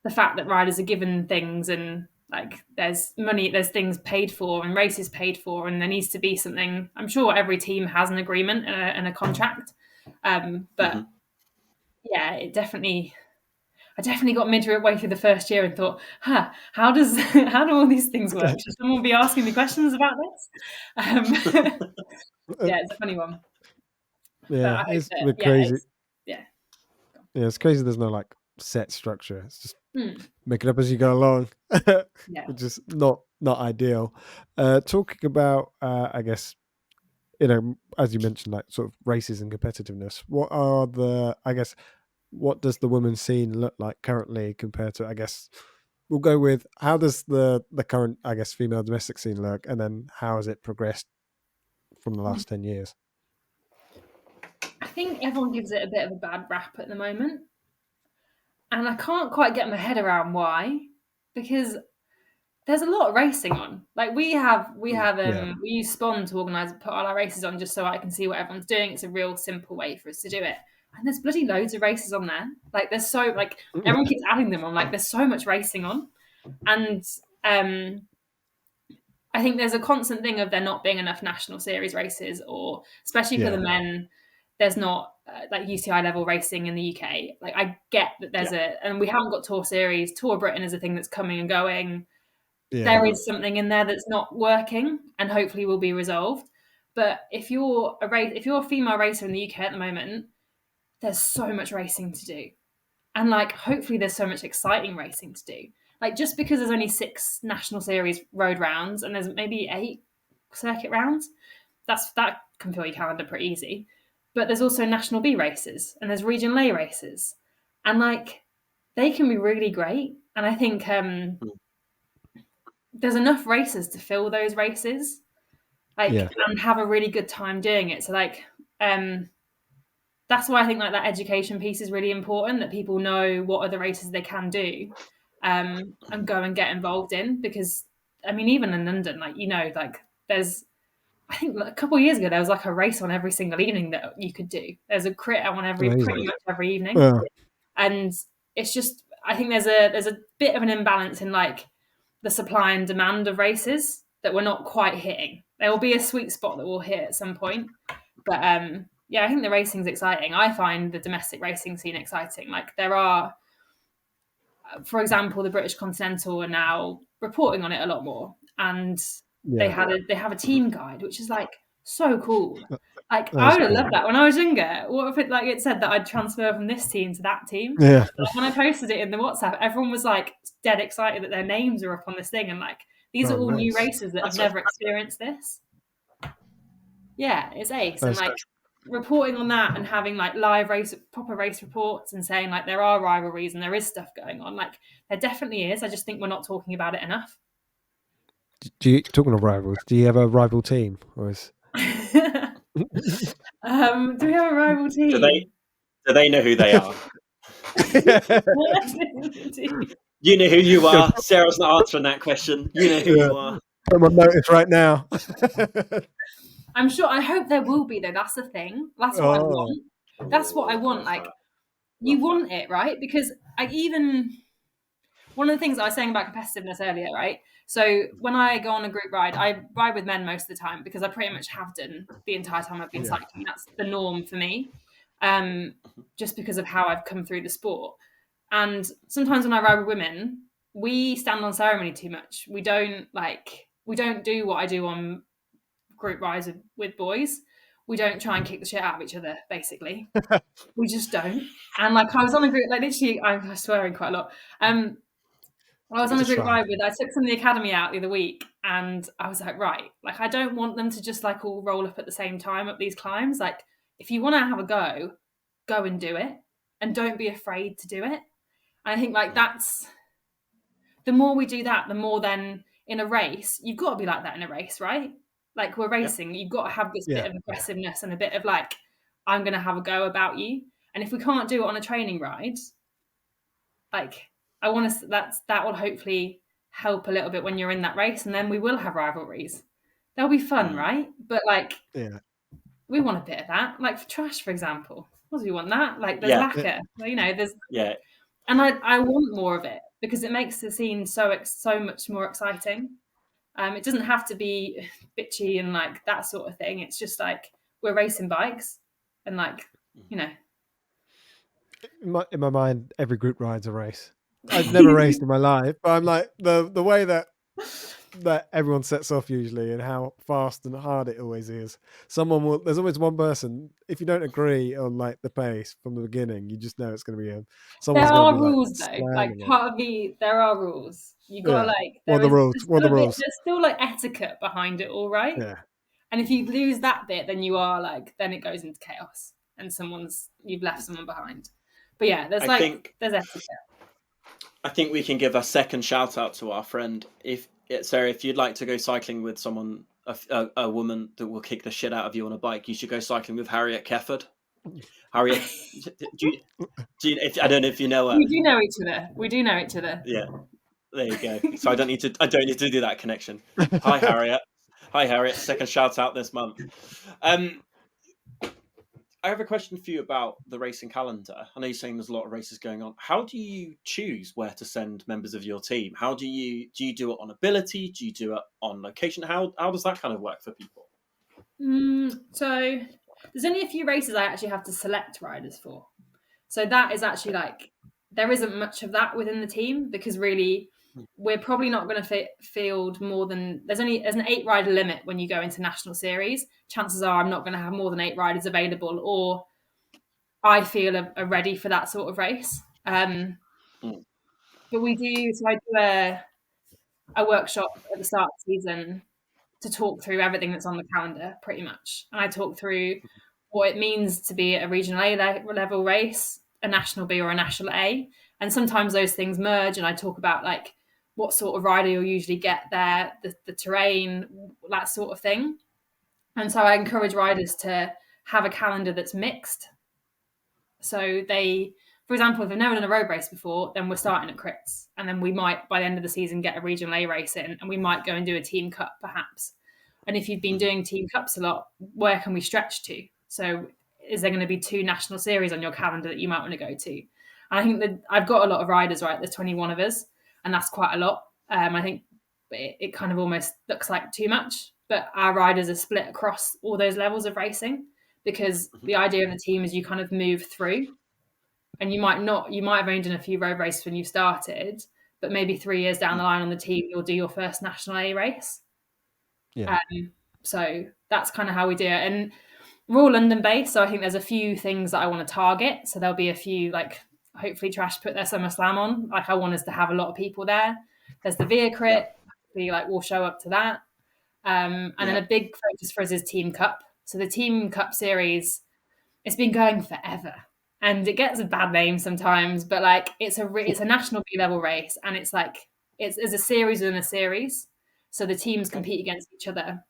the fact that riders are given things, and like there's money, there's things paid for and races paid for, and there needs to be something. I'm sure every team has an agreement and a contract, but yeah, I definitely got midway through the first year and thought, how do all these things work? Should someone be asking me questions about this? Yeah, it's a funny one. Yeah, it's crazy. Yeah, it's crazy. There's no like set structure. It's just make it up as you go along, Yeah. which is not ideal. Talking about, I guess, as you mentioned, like sort of races and competitiveness. What are what does the women's scene look like currently compared to, I guess, we'll go with how does the current, I guess, female domestic scene look, and then how has it progressed from the last 10 years? I think everyone gives it a bit of a bad rap at the moment. And I can't quite get my head around why, because there's a lot of racing on. Like we use Spawn to put all our races on just so I can see what everyone's doing. It's a real simple way for us to do it. And there's bloody loads of races on there. Like there's so everyone keeps adding them on. Like there's so much racing on. And I think there's a constant thing of there not being enough national series races, or especially for the men, there's not like UCI level racing in the UK. Like I get that there's and we haven't got Tour Series. Tour Britain is a thing that's coming and going. Yeah. There is something in there that's not working, and hopefully will be resolved. But if you're a female racer in the UK at the moment, there's so much racing to do, and like hopefully there's so much exciting racing to do. Like just because there's only 6 national series road rounds and there's maybe 8 circuit rounds, that can fill your calendar pretty easy. But there's also national B races and there's region lay races, and like they can be really great. And I think there's enough racers to fill those races, and have a really good time doing it. So like that's why I think like that education piece is really important, that people know what other races they can do and go and get involved in. Because I mean, even in London, there's, I think a couple of years ago there was like a race on every single evening that you could do. There's a crit on pretty much every evening. And it's just, I think there's a bit of an imbalance in like the supply and demand of races that we're not quite hitting. There will be a sweet spot that we'll hit at some point, but I think the racing's exciting. I find the domestic racing scene exciting. Like there are, for example, the British Continental are now reporting on it a lot more, and they have a team guide, which is like so cool. Like I would have loved that when I was younger. What if it said that I'd transfer from this team to that team? Yeah. Like, when I posted it in the WhatsApp, everyone was like dead excited that their names are up on this thing, and like these are all new races that have never experienced this. Yeah, it's ace. And like reporting on that and having like live proper race reports and saying like there are rivalries and there is stuff going on. Like there definitely is. I just think we're not talking about it enough. Talking of rivals, do you have a rival team, or is do we have a rival team? Do they know who they are? You know who you are. Sarah's not answering that question. You know who you are. Put my notice right now. I'm sure. I hope there will be though. That's the thing. That's what I want. That's what I want. Like you want it, right? Because even one of the things I was saying about competitiveness earlier, right? So when I go on a group ride, I ride with men most of the time because I pretty much have done the entire time I've been cycling. That's the norm for me, just because of how I've come through the sport. And sometimes when I ride with women, we stand on ceremony too much. We don't do what I do on group rides with boys. We don't try and kick the shit out of each other, basically. We just don't. And like I was on a group, like literally, I'm swearing quite a lot. I was on a group ride I took some of the academy out the other week, and I was like, right, like I don't want them to just like all roll up at the same time up these climbs. Like if you want to have a go and do it, and don't be afraid to do it. And I think like that's, the more we do that, the more then in a race, you've got to be like that in a race, right? Like we're racing, you've got to have this bit of aggressiveness and a bit of like, I'm going to have a go about you. And if we can't do it on a training ride, like I want to, that will hopefully help a little bit when you're in that race, and then we will have rivalries. They'll be fun, right? But like, we want a bit of that. Like for trash, for example, what do we want that? Like there's lacquer, there's and I want more of it because it makes the scene so much more exciting. It doesn't have to be bitchy and like that sort of thing. It's just like we're racing bikes, and like in my mind, every group ride's a race. I've never raced in my life, but I'm like the way that that everyone sets off usually, and how fast and hard it always is. There's always one person, if you don't agree on like the pace from the beginning, you just know it's going to be him. There Someone's going to are be like rules though. Like slamming it. part of me, there are rules. You gotta like. What are the rules? What are the rules? There's still like etiquette behind it, all right. Yeah. And if you lose that bit, then you are like, then it goes into chaos, and you've left someone behind. But yeah, there's etiquette. I think we can give a second shout out to our friend. Sarah, if you'd like to go cycling with someone, a woman that will kick the shit out of you on a bike, you should go cycling with Harriet Kefford. Harriet, I don't know if you know her. We do know each other. Yeah, there you go. So I don't need to do that connection. Hi Harriet. Second shout out this month. I have a question for you about the racing calendar. I know you're saying there's a lot of races going on. How do you choose where to send members of your team? How do you do it on ability? Do you do it on location? How does that kind of work for people? So there's only a few races I actually have to select riders for. So that is actually like, there isn't much of that within the team, because really we're probably not going to field more than, there's an 8 rider limit when you go into national series. Chances are I'm not going to have more than 8 riders available, or I feel are ready for that sort of race. But I do a workshop at the start of the season to talk through everything that's on the calendar, pretty much. And I talk through what it means to be a regional A level race, a national B or a national A. And sometimes those things merge, and I talk about like what sort of rider you'll usually get there, the terrain, that sort of thing. And so I encourage riders to have a calendar that's mixed. So they, for example, if they've never done a road race before, then we're starting at crits. And then we might, by the end of the season, get a regional A race in, and we might go and do a team cup perhaps. And if you've been doing team cups a lot, where can we stretch to? So is there going to be 2 national series on your calendar that you might want to go to? And I think that I've got a lot of riders, right? There's 21 of us, and that's quite a lot. I think it kind of almost looks like too much, but our riders are split across all those levels of racing, because the idea of the team is you kind of move through, and you might have only done a few road races when you started, but maybe 3 years down the line on the team, you'll do your first national A race. Yeah. So that's kind of how we do it. And we're all London based, so I think there's a few things that I want to target. So there'll be a few, like, hopefully Trash put their Summer Slam on. Like, I want us to have a lot of people there. There's the Via Crit. We'll show up to that. And then a big focus for us is Team Cup. So the Team Cup series, it's been going forever, and it gets a bad name sometimes, but like it's a national B level race, and it's like it's a series within a series. So the teams compete against each other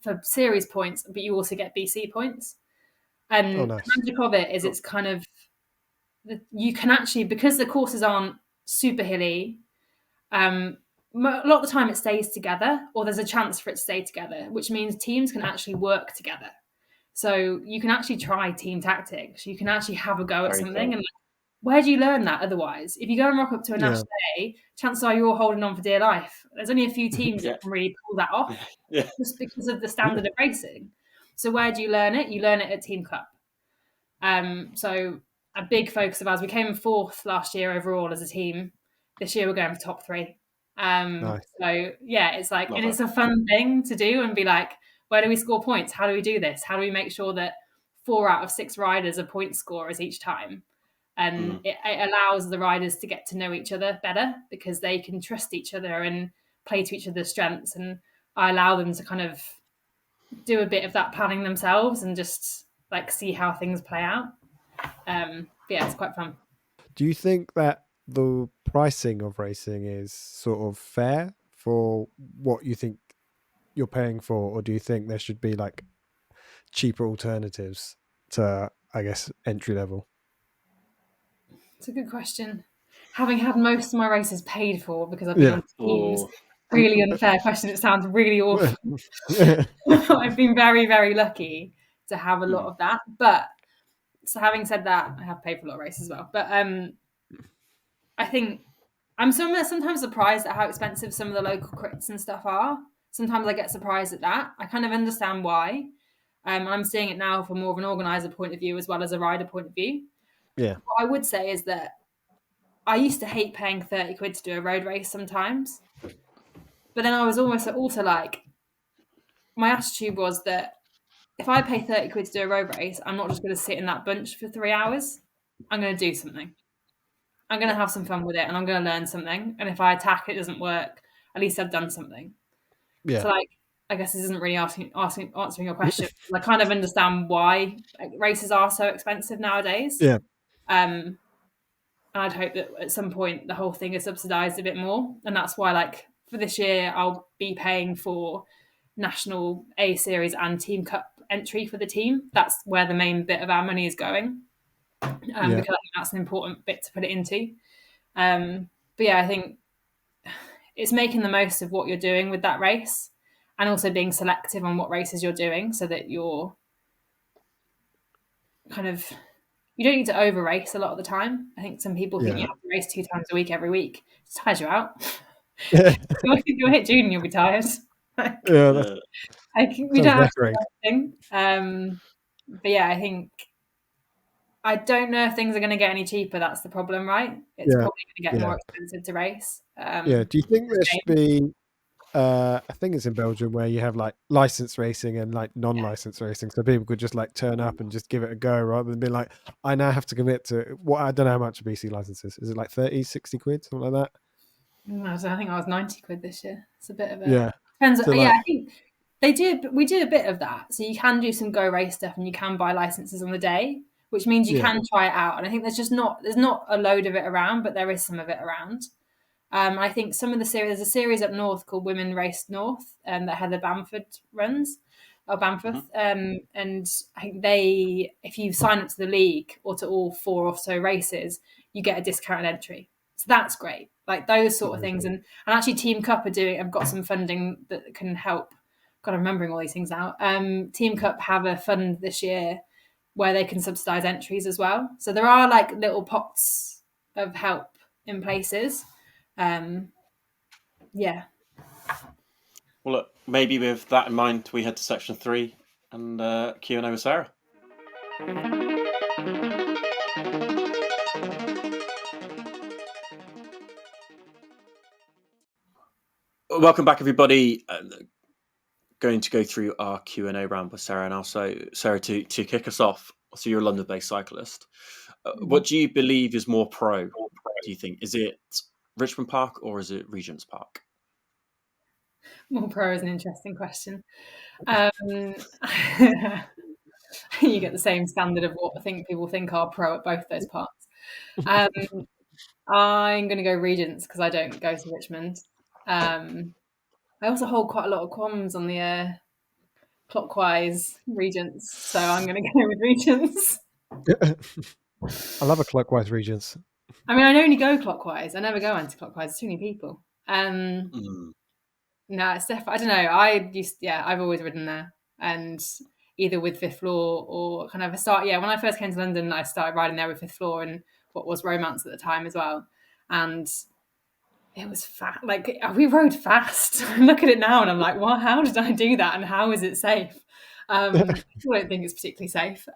for series points, but you also get BC points. And nice. the magic of it is it's kind of, you can actually, because the courses aren't super hilly, a lot of the time it stays together, or there's a chance for it to stay together, which means teams can actually work together. So you can actually try team tactics. You can actually have a go at something. Cool. And where do you learn that otherwise? If you go and rock up to a national day, chances are you're all holding on for dear life. There's only a few teams that can really pull that off, just because of the standard of racing. So where do you learn it? You learn it at Team Cup. So a big focus of ours, we came 4th last year overall as a team. This year we're going for top 3. Nice. So yeah, it's like, and it's a fun thing to do, and be like, where do we score points? How do we do this? How do we make sure that 4 out of 6 riders are point scorers each time? And it allows the riders to get to know each other better, because they can trust each other and play to each other's strengths. And I allow them to kind of do a bit of that planning themselves and just like see how things play out. Yeah, it's quite fun. Do you think that the pricing of racing is sort of fair for what you think you're paying for, or do you think there should be like cheaper alternatives to, I guess, entry level? It's a good question. Having had most of my races paid for because I've been on teams, really unfair question. It sounds really awful. I've been very, very lucky to have a lot of that. But so having said that, I have paid for a lot of races as well. But I think I'm sometimes surprised at how expensive some of the local crits and stuff are. Sometimes I get surprised at that. I kind of understand why. I'm seeing it now from more of an organizer point of view as well as a rider point of view. Yeah. What I would say is that I used to hate paying 30 quid to do a road race sometimes. But then I was also like, my attitude was that if I pay 30 quid to do a road race, I'm not just going to sit in that bunch for 3 hours. I'm going to do something. I'm going to have some fun with it, and I'm going to learn something. And if I attack, it doesn't work, at least I've done something. Yeah. So, like, I guess this isn't really answering your question. I kind of understand why races are so expensive nowadays. Yeah. And I'd hope that at some point the whole thing is subsidised a bit more. And that's why, like, for this year, I'll be paying for National A Series and Team Cup entry for the team. That's where the main bit of our money is going, because I think that's an important bit to put it into. But yeah, I think it's making the most of what you're doing with that race, and also being selective on what races you're doing, so that you're kind of, you don't need to over race a lot of the time. I think some people think you have to race 2 times a week every week. It tires you out. You'll hit June and you'll be tired. We don't have to do anything. But yeah, I think, I don't know if things are going to get any cheaper. That's the problem, right? It's probably going to get more expensive to race. Do you think there should be I think it's in Belgium where you have like license racing and like non-license racing, so people could just like turn up and just give it a go rather than be like, I now have to commit to what, I don't know how much a BC license is it like 30, 60 quid, something like that? I think I was 90 quid this year. It's a bit of a depends. So, I think we do a bit of that, so you can do some go race stuff and you can buy licenses on the day, which means you can try it out. And I think there's not a load of it around, but there is some of it around. I think some of the series, there's a series up north called Women Race North, that Heather Bamford runs, or Bamforth. And I think if you sign up to the league or to all 4 or so races, you get a discounted entry. So that's great. Like those sort of things. And actually Team Cup have got some funding that can help. God, I'm remembering all these things now. Team Cup have a fund this year where they can subsidise entries as well. So there are like little pots of help in places. Yeah. Well, look, maybe with that in mind, we head to section 3 and Q&A with Sarah. Welcome back, everybody. Going to go through our Q&A round with Sarah now. So, Sarah, to kick us off, so you're a London-based cyclist. What do you believe is more pro, do you think? Is it Richmond Park or is it Regent's Park? More pro is an interesting question. You get the same standard of what I think people think are pro at both those parts. I'm going to go Regents because I don't go to Richmond. I also hold quite a lot of qualms on the clockwise Regents, so I'm going to go with Regents. I love a clockwise Regents. I mean, I only go clockwise. I never go anti-clockwise. There's too many people. No, it's definitely, I don't know. I've always ridden there, and either with Fifth Floor or kind of when I first came to London, I started riding there with Fifth Floor and what was Romance at the time as well. And it was fast. Like, we rode fast. I look at it now and I'm like, well, how did I do that? And how is it safe? I don't think it's particularly safe.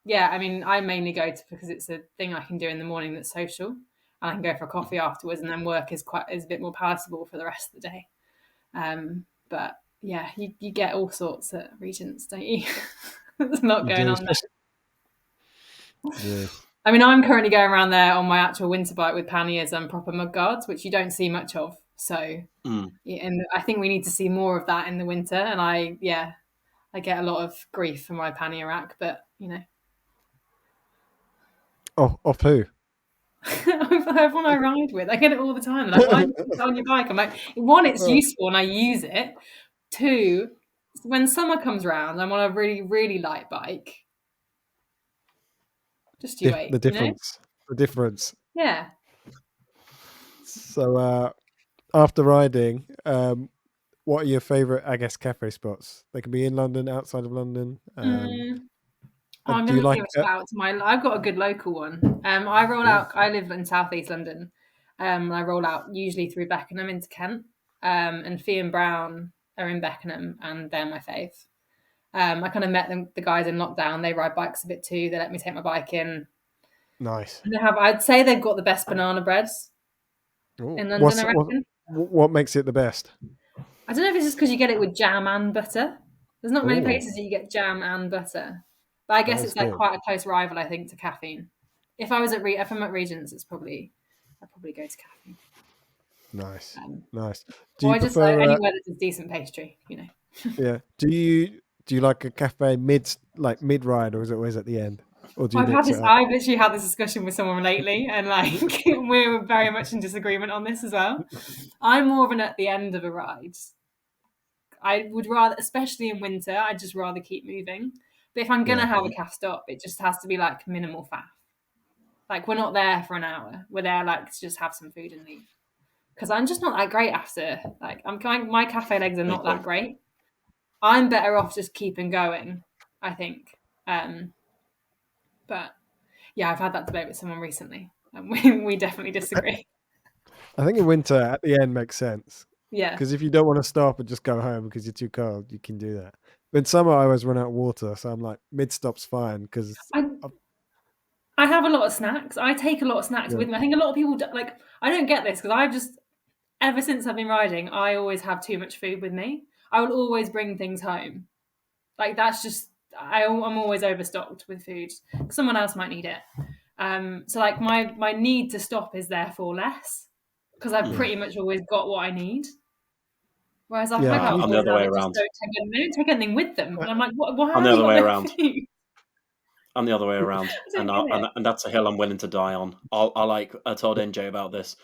Yeah, I mean, I mainly go because it's a thing I can do in the morning that's social, and I can go for a coffee afterwards, and then work is a bit more palatable for the rest of the day. But yeah, you get all sorts at Regents, don't you? There's a lot going on there. Yeah. I mean, I'm currently going around there on my actual winter bike with panniers and proper mud guards, which you don't see much of. So, and I think we need to see more of that in the winter. And I get a lot of grief for my pannier rack, but you know. Oh, off who? Everyone I ride with. I get it all the time. Like, why do you put it on your bike? I'm like, 1, it's useful and I use it. 2, when summer comes around, I'm on a really, really light bike. Just you wait. The difference. You know? The difference. Yeah. So after riding, what are your favourite, I guess, cafe spots? They can be in London, outside of London. I'm going to give a shout out to I've got a good local one. I roll out. I live in South East London. I roll out usually through Beckenham into Kent. And Fee and Brown are in Beckenham, and they're my fave. I kind of met the guys in lockdown. They ride bikes a bit too. They let me take my bike in. Nice. And I'd say they've got the best banana breads in London, I reckon. What makes it the best? I don't know if it's just because you get it with jam and butter. There's not many Ooh. places that you get jam and butter, but I guess That is it's like good. quite a close rival, I think, to caffeine. If I was at if I'm at Regent's, I'd probably go to caffeine. Nice. Um, Nice. Do or you I just prefer? anywhere that's a decent pastry, you know. Yeah. Do you like a cafe mid ride, or is it always at the end, or do you mix it up? I've literally had this discussion with someone lately, and like we're very much in disagreement on this as well. I'm more of an at the end of a ride. I would rather, especially in winter, I'd just rather keep moving. But if I'm gonna Yeah. have a calf stop, it just has to be like minimal faff. Like we're not there for an hour. We're there like to just have some food and leave. Because I'm just not that great after. Like my cafe legs are not that great. I'm better off just keeping going, I think. But yeah, I've had that debate with someone recently, and we definitely disagree. I think in winter at the end makes sense. Yeah. Because if you don't want to stop and just go home because you're too cold, you can do that. But in summer, I always run out of water, so I'm like mid stop's fine because I have a lot of snacks. I take a lot of snacks with me. I think a lot of people like. I don't get this because I've just ever since I've been riding, I always have too much food with me. I will always bring things home. Like that's just I'm always overstocked with food. Someone else might need it. So like my need to stop is therefore less because I've pretty much always got what I need. Whereas I've had I'm the other way around. They don't take anything with them, and I'm like, what? I'm the other way around. Food? I'm the other way around, and that's a hill I'm willing to die on. I told NJ about this.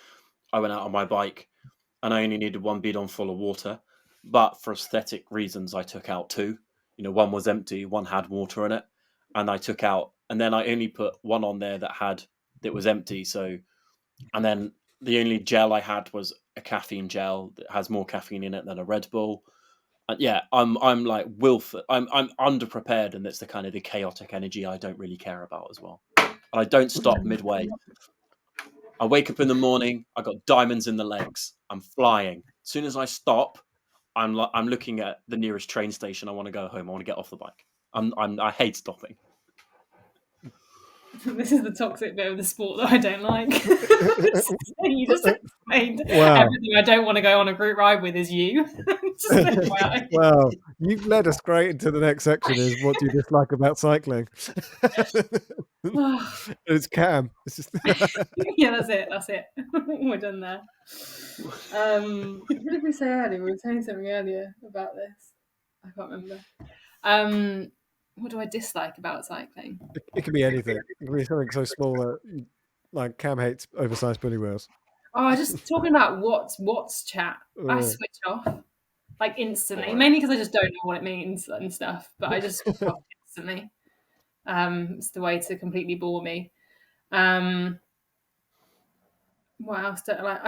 I went out on my bike, and I only needed one bidon full of water, but for aesthetic reasons, I took out two. One was empty, one had water in it, and I took out, and then I only put one on there that was empty. So, and then the only gel I had was a caffeine gel that has more caffeine in it than a Red Bull. Yeah, I'm like Wilford. I'm underprepared, and that's the kind of the chaotic energy I don't really care about as well. And I don't stop midway. I wake up in the morning. I got diamonds in the legs. I'm flying. As soon as I stop, I'm looking at the nearest train station. I want to go home. I want to get off the bike. I hate stopping. This is the toxic bit of the sport that I don't like. You just explained everything I don't want to go on a group ride with is you. Well, you've led us great into the next section is what do you dislike about cycling? It's Cam. It's just... Yeah, that's it. We're done there. What did we say earlier? We were saying something earlier about this. I can't remember. What do I dislike about cycling? It can be anything. It can be something so small that, like, Cam hates oversized bully wheels. Oh, just talking about what's chat. I switch off like instantly, mainly because I just don't know what it means and stuff. But I just switch off instantly. It's the way to completely bore me. What else don't I like?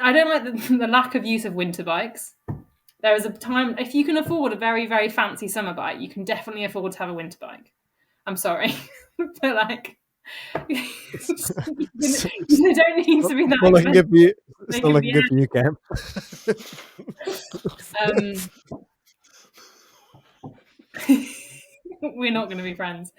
I don't like the lack of use of winter bikes. There is a time, if you can afford a very, very fancy summer bike, you can definitely afford to have a winter bike. I'm sorry. But like, you don't need to be that expensive. It's not looking good for you, Cam. We're not going to be friends.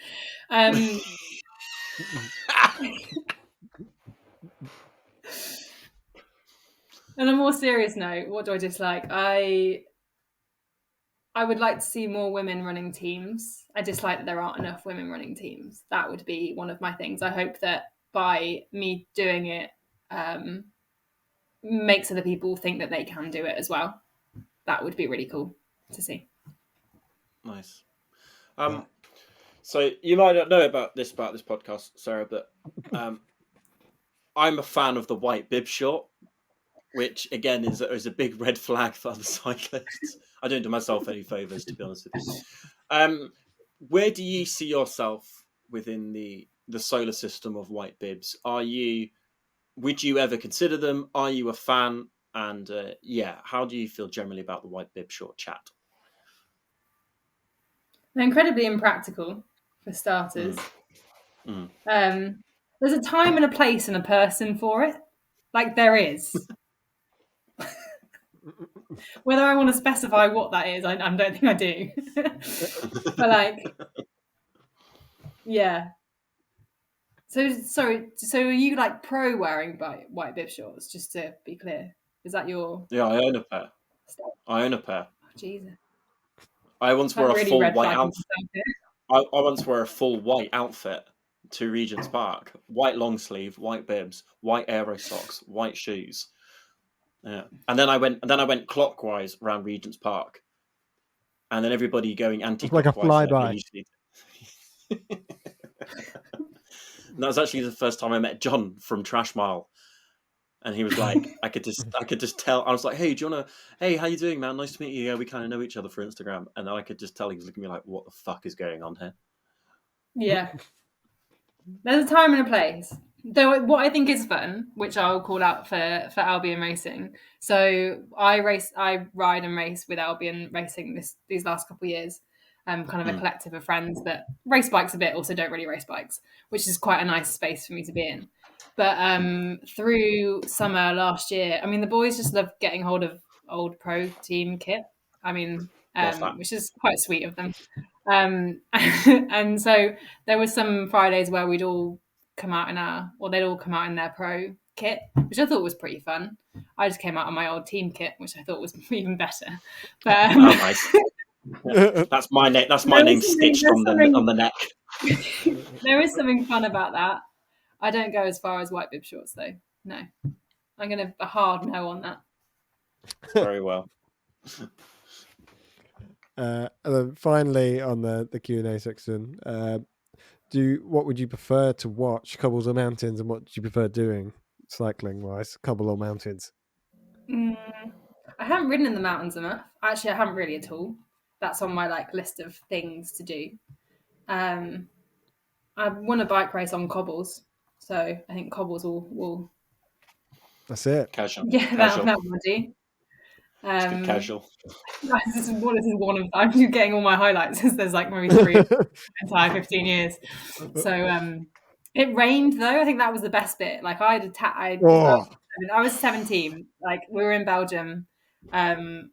On a more serious note, what do I dislike? I would like to see more women running teams. I dislike that there aren't enough women running teams. That would be one of my things. I hope that by me doing it, makes other people think that they can do it as well. That would be really cool to see. Nice. So you might not know about this podcast, Sarah, but I'm a fan of the white bib short, which again is a big red flag for other cyclists. I don't do myself any favors, to be honest with you. Where do you see yourself within the solar system of white bibs? Would you ever consider them? Are you a fan? And how do you feel generally about the white bib short chat? They're incredibly impractical, for starters. There's a time and a place and a person for it. Like there is. Whether I want to specify what that is, I don't think I do. But like, yeah. So are you like pro wearing white bib shorts? Just to be clear. Is that your? Yeah, I own a pair. Stuff? I own a pair. Oh, Jesus. I once That wore a really full red white flagging outfit. stuff here. I once wore a full white outfit to Regent's Park. White long sleeve, white bibs, white aero socks, white shoes. Yeah. And then I went clockwise around Regent's Park. And then everybody going It's like a anti-clockwise. flyby. And that was actually the first time I met John from Trash Mile. And he was like, I could just tell. I was like, hey, do you wanna? Hey, how you doing, man? Nice to meet you. Yeah, we kind of know each other for Instagram. And then I could just tell he was looking at me like, what the fuck is going on here? Yeah. There's a time and a place. Though what I think is fun, which I'll call out for Albion Racing. So I ride and race with Albion Racing these last couple of years. Kind of a collective of friends that race bikes a bit, also don't really race bikes, which is quite a nice space for me to be in. But through summer last year, I mean, the boys just love getting hold of old pro team kit. I mean, which is quite sweet of them. And so there were some Fridays where we'd all come out they'd all come out in their pro kit, which I thought was pretty fun. I just came out in my old team kit, which I thought was even better. But nice. That's my name. That's my name stitched on the neck. There is something fun about that. I don't go as far as white bib shorts though. No, I'm going to a hard no on that. Very well. And then finally on the Q&A section, what would you prefer to watch, cobbles or mountains, and what do you prefer doing cycling wise, cobble or mountains? I haven't ridden in the mountains enough. Actually, I haven't really at all. That's on my list of things to do. I won a bike race on cobbles, so I think cobbles will. That's it. Casual. Yeah, that will do. Casual. This is one of I'm getting all my highlights. There's maybe 3 entire 15 years. So it rained though. I think that was the best bit. I was 17. We were in Belgium, and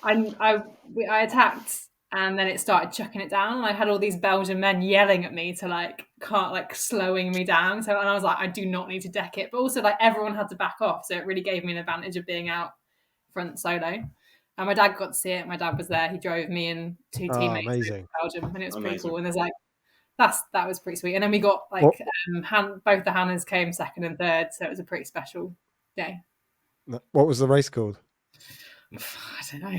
I attacked, and then it started chucking it down. And I had all these Belgian men yelling at me to slowing me down. So, and I was like, I do not need to deck it. But also everyone had to back off. So it really gave me an advantage of being out front solo. And my dad got to see it. My dad was there. He drove me and 2 teammates to Belgium, and it was pretty cool. And there's that was pretty sweet. And then we got both the Hannahs came second and third. So it was a pretty special day. What was the race called? I don't know.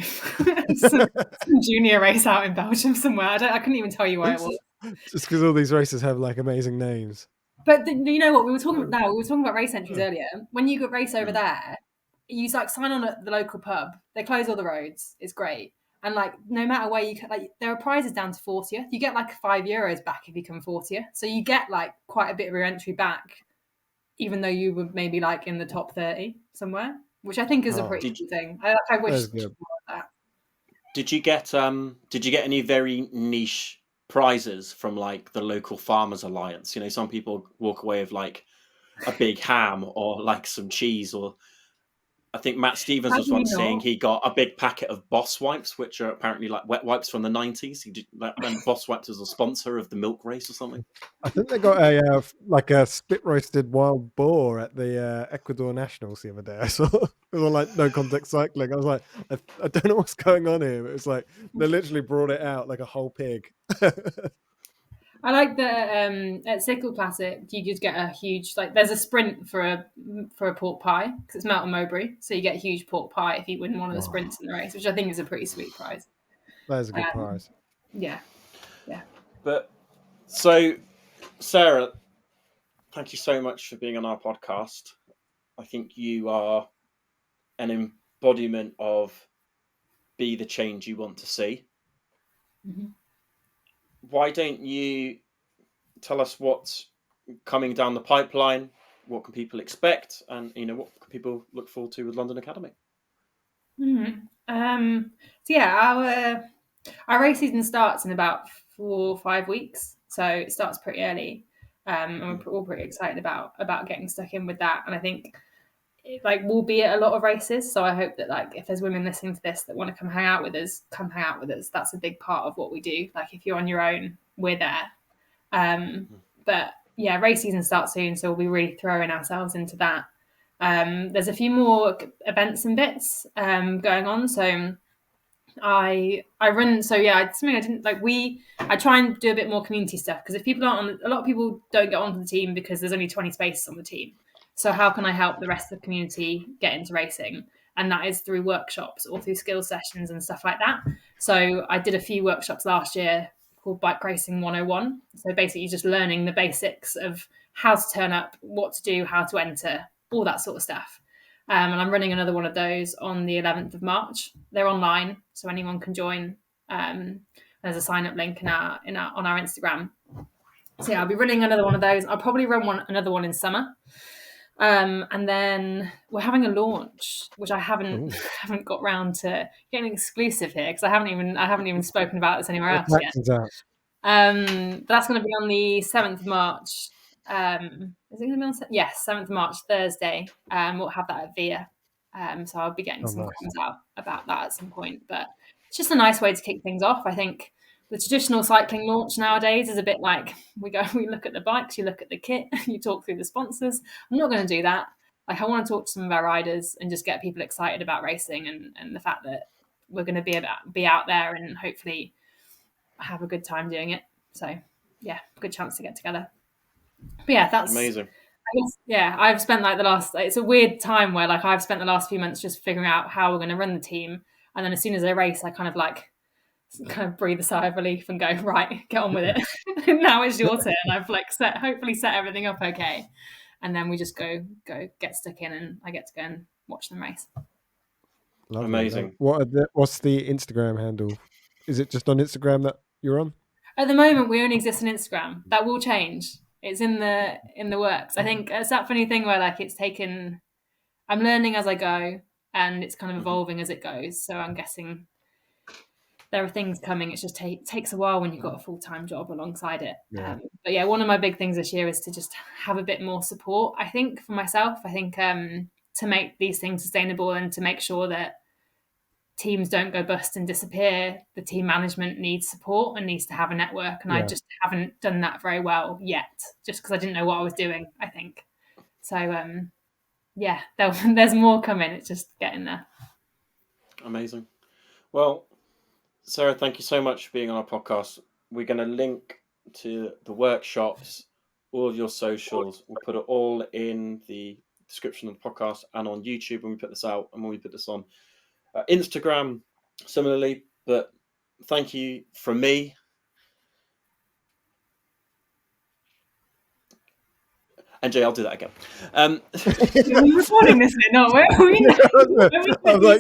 some junior race out in Belgium somewhere. I couldn't even tell you where it was. Just because all these races have amazing names. But you know what we were talking about now? We were talking about race entries earlier. When you go race over there, you sign on at the local pub. They close all the roads. It's great. And no matter where you there are prizes down to 40th. You get €5 back if you come 40th. So you get quite a bit of your entry back, even though you were maybe in the top 30 somewhere. Which I think is a pretty good thing. I wish more of that. Did you get any very niche prizes from the local Farmers Alliance? You know, some people walk away with a big ham or some cheese, or I think Matt Stevens was once saying he got a big packet of Boss wipes, which are apparently wet wipes from the 90s. He did when Boss wipes was a sponsor of the milk race or something. I think they got a spit roasted wild boar at the Ecuador Nationals the other day. I saw it was on no contact cycling. I was like, I don't know what's going on here. But it's they literally brought it out like a whole pig. I like that at Sickle Classic you just get a huge there's a sprint for a pork pie because it's Melton Mowbray, so you get a huge pork pie if you win one of the sprints in the race, which I think is a pretty sweet prize. That is a good prize. Yeah. But so, Sarah, thank you so much for being on our podcast. I think you are an embodiment of be the change you want to see. Mm-hmm. Why don't you tell us what's coming down the pipeline? What can people expect? And, what can people look forward to with London Academy? Mm-hmm. So yeah, our race season starts in about 4 or 5 weeks. So it starts pretty early. And we're all pretty excited about getting stuck in with that. And I think we'll be at a lot of races. So I hope that if there's women listening to this that want to come hang out with us. That's a big part of what we do. If you're on your own, we're there. But yeah, race season starts soon. So we'll be really throwing ourselves into that. There's a few more events and bits going on. So I run. So yeah, it's something I didn't like. I try and do a bit more community stuff, because if people aren't on, a lot of people don't get onto the team because there's only 20 spaces on the team. So how can I help the rest of the community get into racing? And that is through workshops or through skill sessions and stuff like that. So I did a few workshops last year called Bike Racing 101. So basically just learning the basics of how to turn up, what to do, how to enter, all that sort of stuff. And I'm running another one of those on the 11th of March. They're online, so anyone can join. There's a sign up link on our Instagram. So yeah, I'll be running another one of those. I'll probably run another one in summer. And then we're having a launch, which I haven't got round to getting exclusive here, because I haven't even spoken about this anywhere else yet. But that's going to be on the 7th of March. Is it going to be on? Yes, 7th of March, Thursday. We'll have that at VIA. So I'll be getting some comments out about that at some point. But it's just a nice way to kick things off. I think the traditional cycling launch nowadays is a bit like we look at the bikes, you look at the kit, you talk through the sponsors. I'm not going to do that. Like, I want to talk to some of our riders and just get people excited about racing and the fact that we're going to be out there and hopefully have a good time doing it. So yeah, good chance to get together. But yeah, that's amazing. I guess, yeah, I've spent it's a weird time where I've spent the last few months just figuring out how we're going to run the team, and then as soon as I race, I kind of breathe a sigh of relief and go, right, get on with it. Now it's your turn. I've hopefully set everything up okay, and then we just go get stuck in, and I get to go and watch them race. Lovely. Amazing. What's the Instagram handle? Is it just on Instagram that you're on? At the moment, we only exist on Instagram. That will change. It's in the works. I think it's that funny thing where it's taken. I'm learning as I go, and it's kind of evolving as it goes. So I'm guessing there are things coming. It just takes a while when you've got a full-time job alongside it. Yeah. But yeah, one of my big things this year is to just have a bit more support. I think for myself, to make these things sustainable and to make sure that teams don't go bust and disappear, the team management needs support and needs to have a network. And I just haven't done that very well yet, just because I didn't know what I was doing, I think. So, yeah, there's more coming. It's just getting there. Amazing. Well, Sarah, thank you so much for being on our podcast. We're going to link to the workshops, all of your socials. We'll put it all in the description of the podcast and on YouTube when we put this out, and when we put this on Instagram similarly. But thank you from me. And Jay, I'll do that again. We're recording this, no? Where are we? I was like,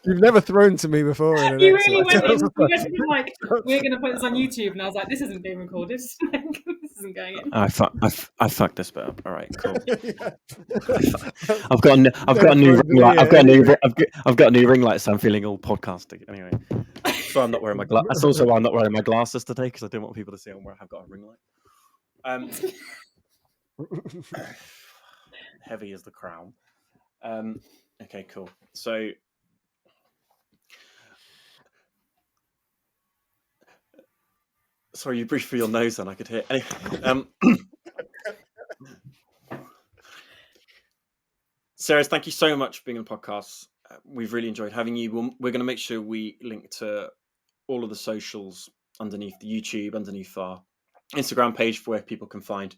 you've never thrown to me before. You really went in. We're going to put this on YouTube, and I was like, this isn't being recorded. This isn't going in. I fucked this bit up. All right, cool. I've got a new ring light. I've got a new ring light, so I'm feeling all podcasty. Anyway, so I'm not wearing my glasses. That's also why I'm not wearing my glasses today, because I didn't want people to see I've got a ring light. Heavy as the crown. Okay, cool. So sorry, you breathed through your nose then, I could hear. Anyway, Sarah, thank you so much for being on the podcast. We've really enjoyed having you. We're going to make sure we link to all of the socials underneath the YouTube, underneath our Instagram page, for where people can find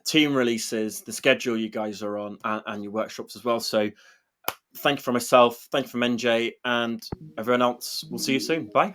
team releases, the schedule you guys are on, and your workshops as well. So thank you from myself, thank you from NJ, and everyone else. We'll see you soon. Bye.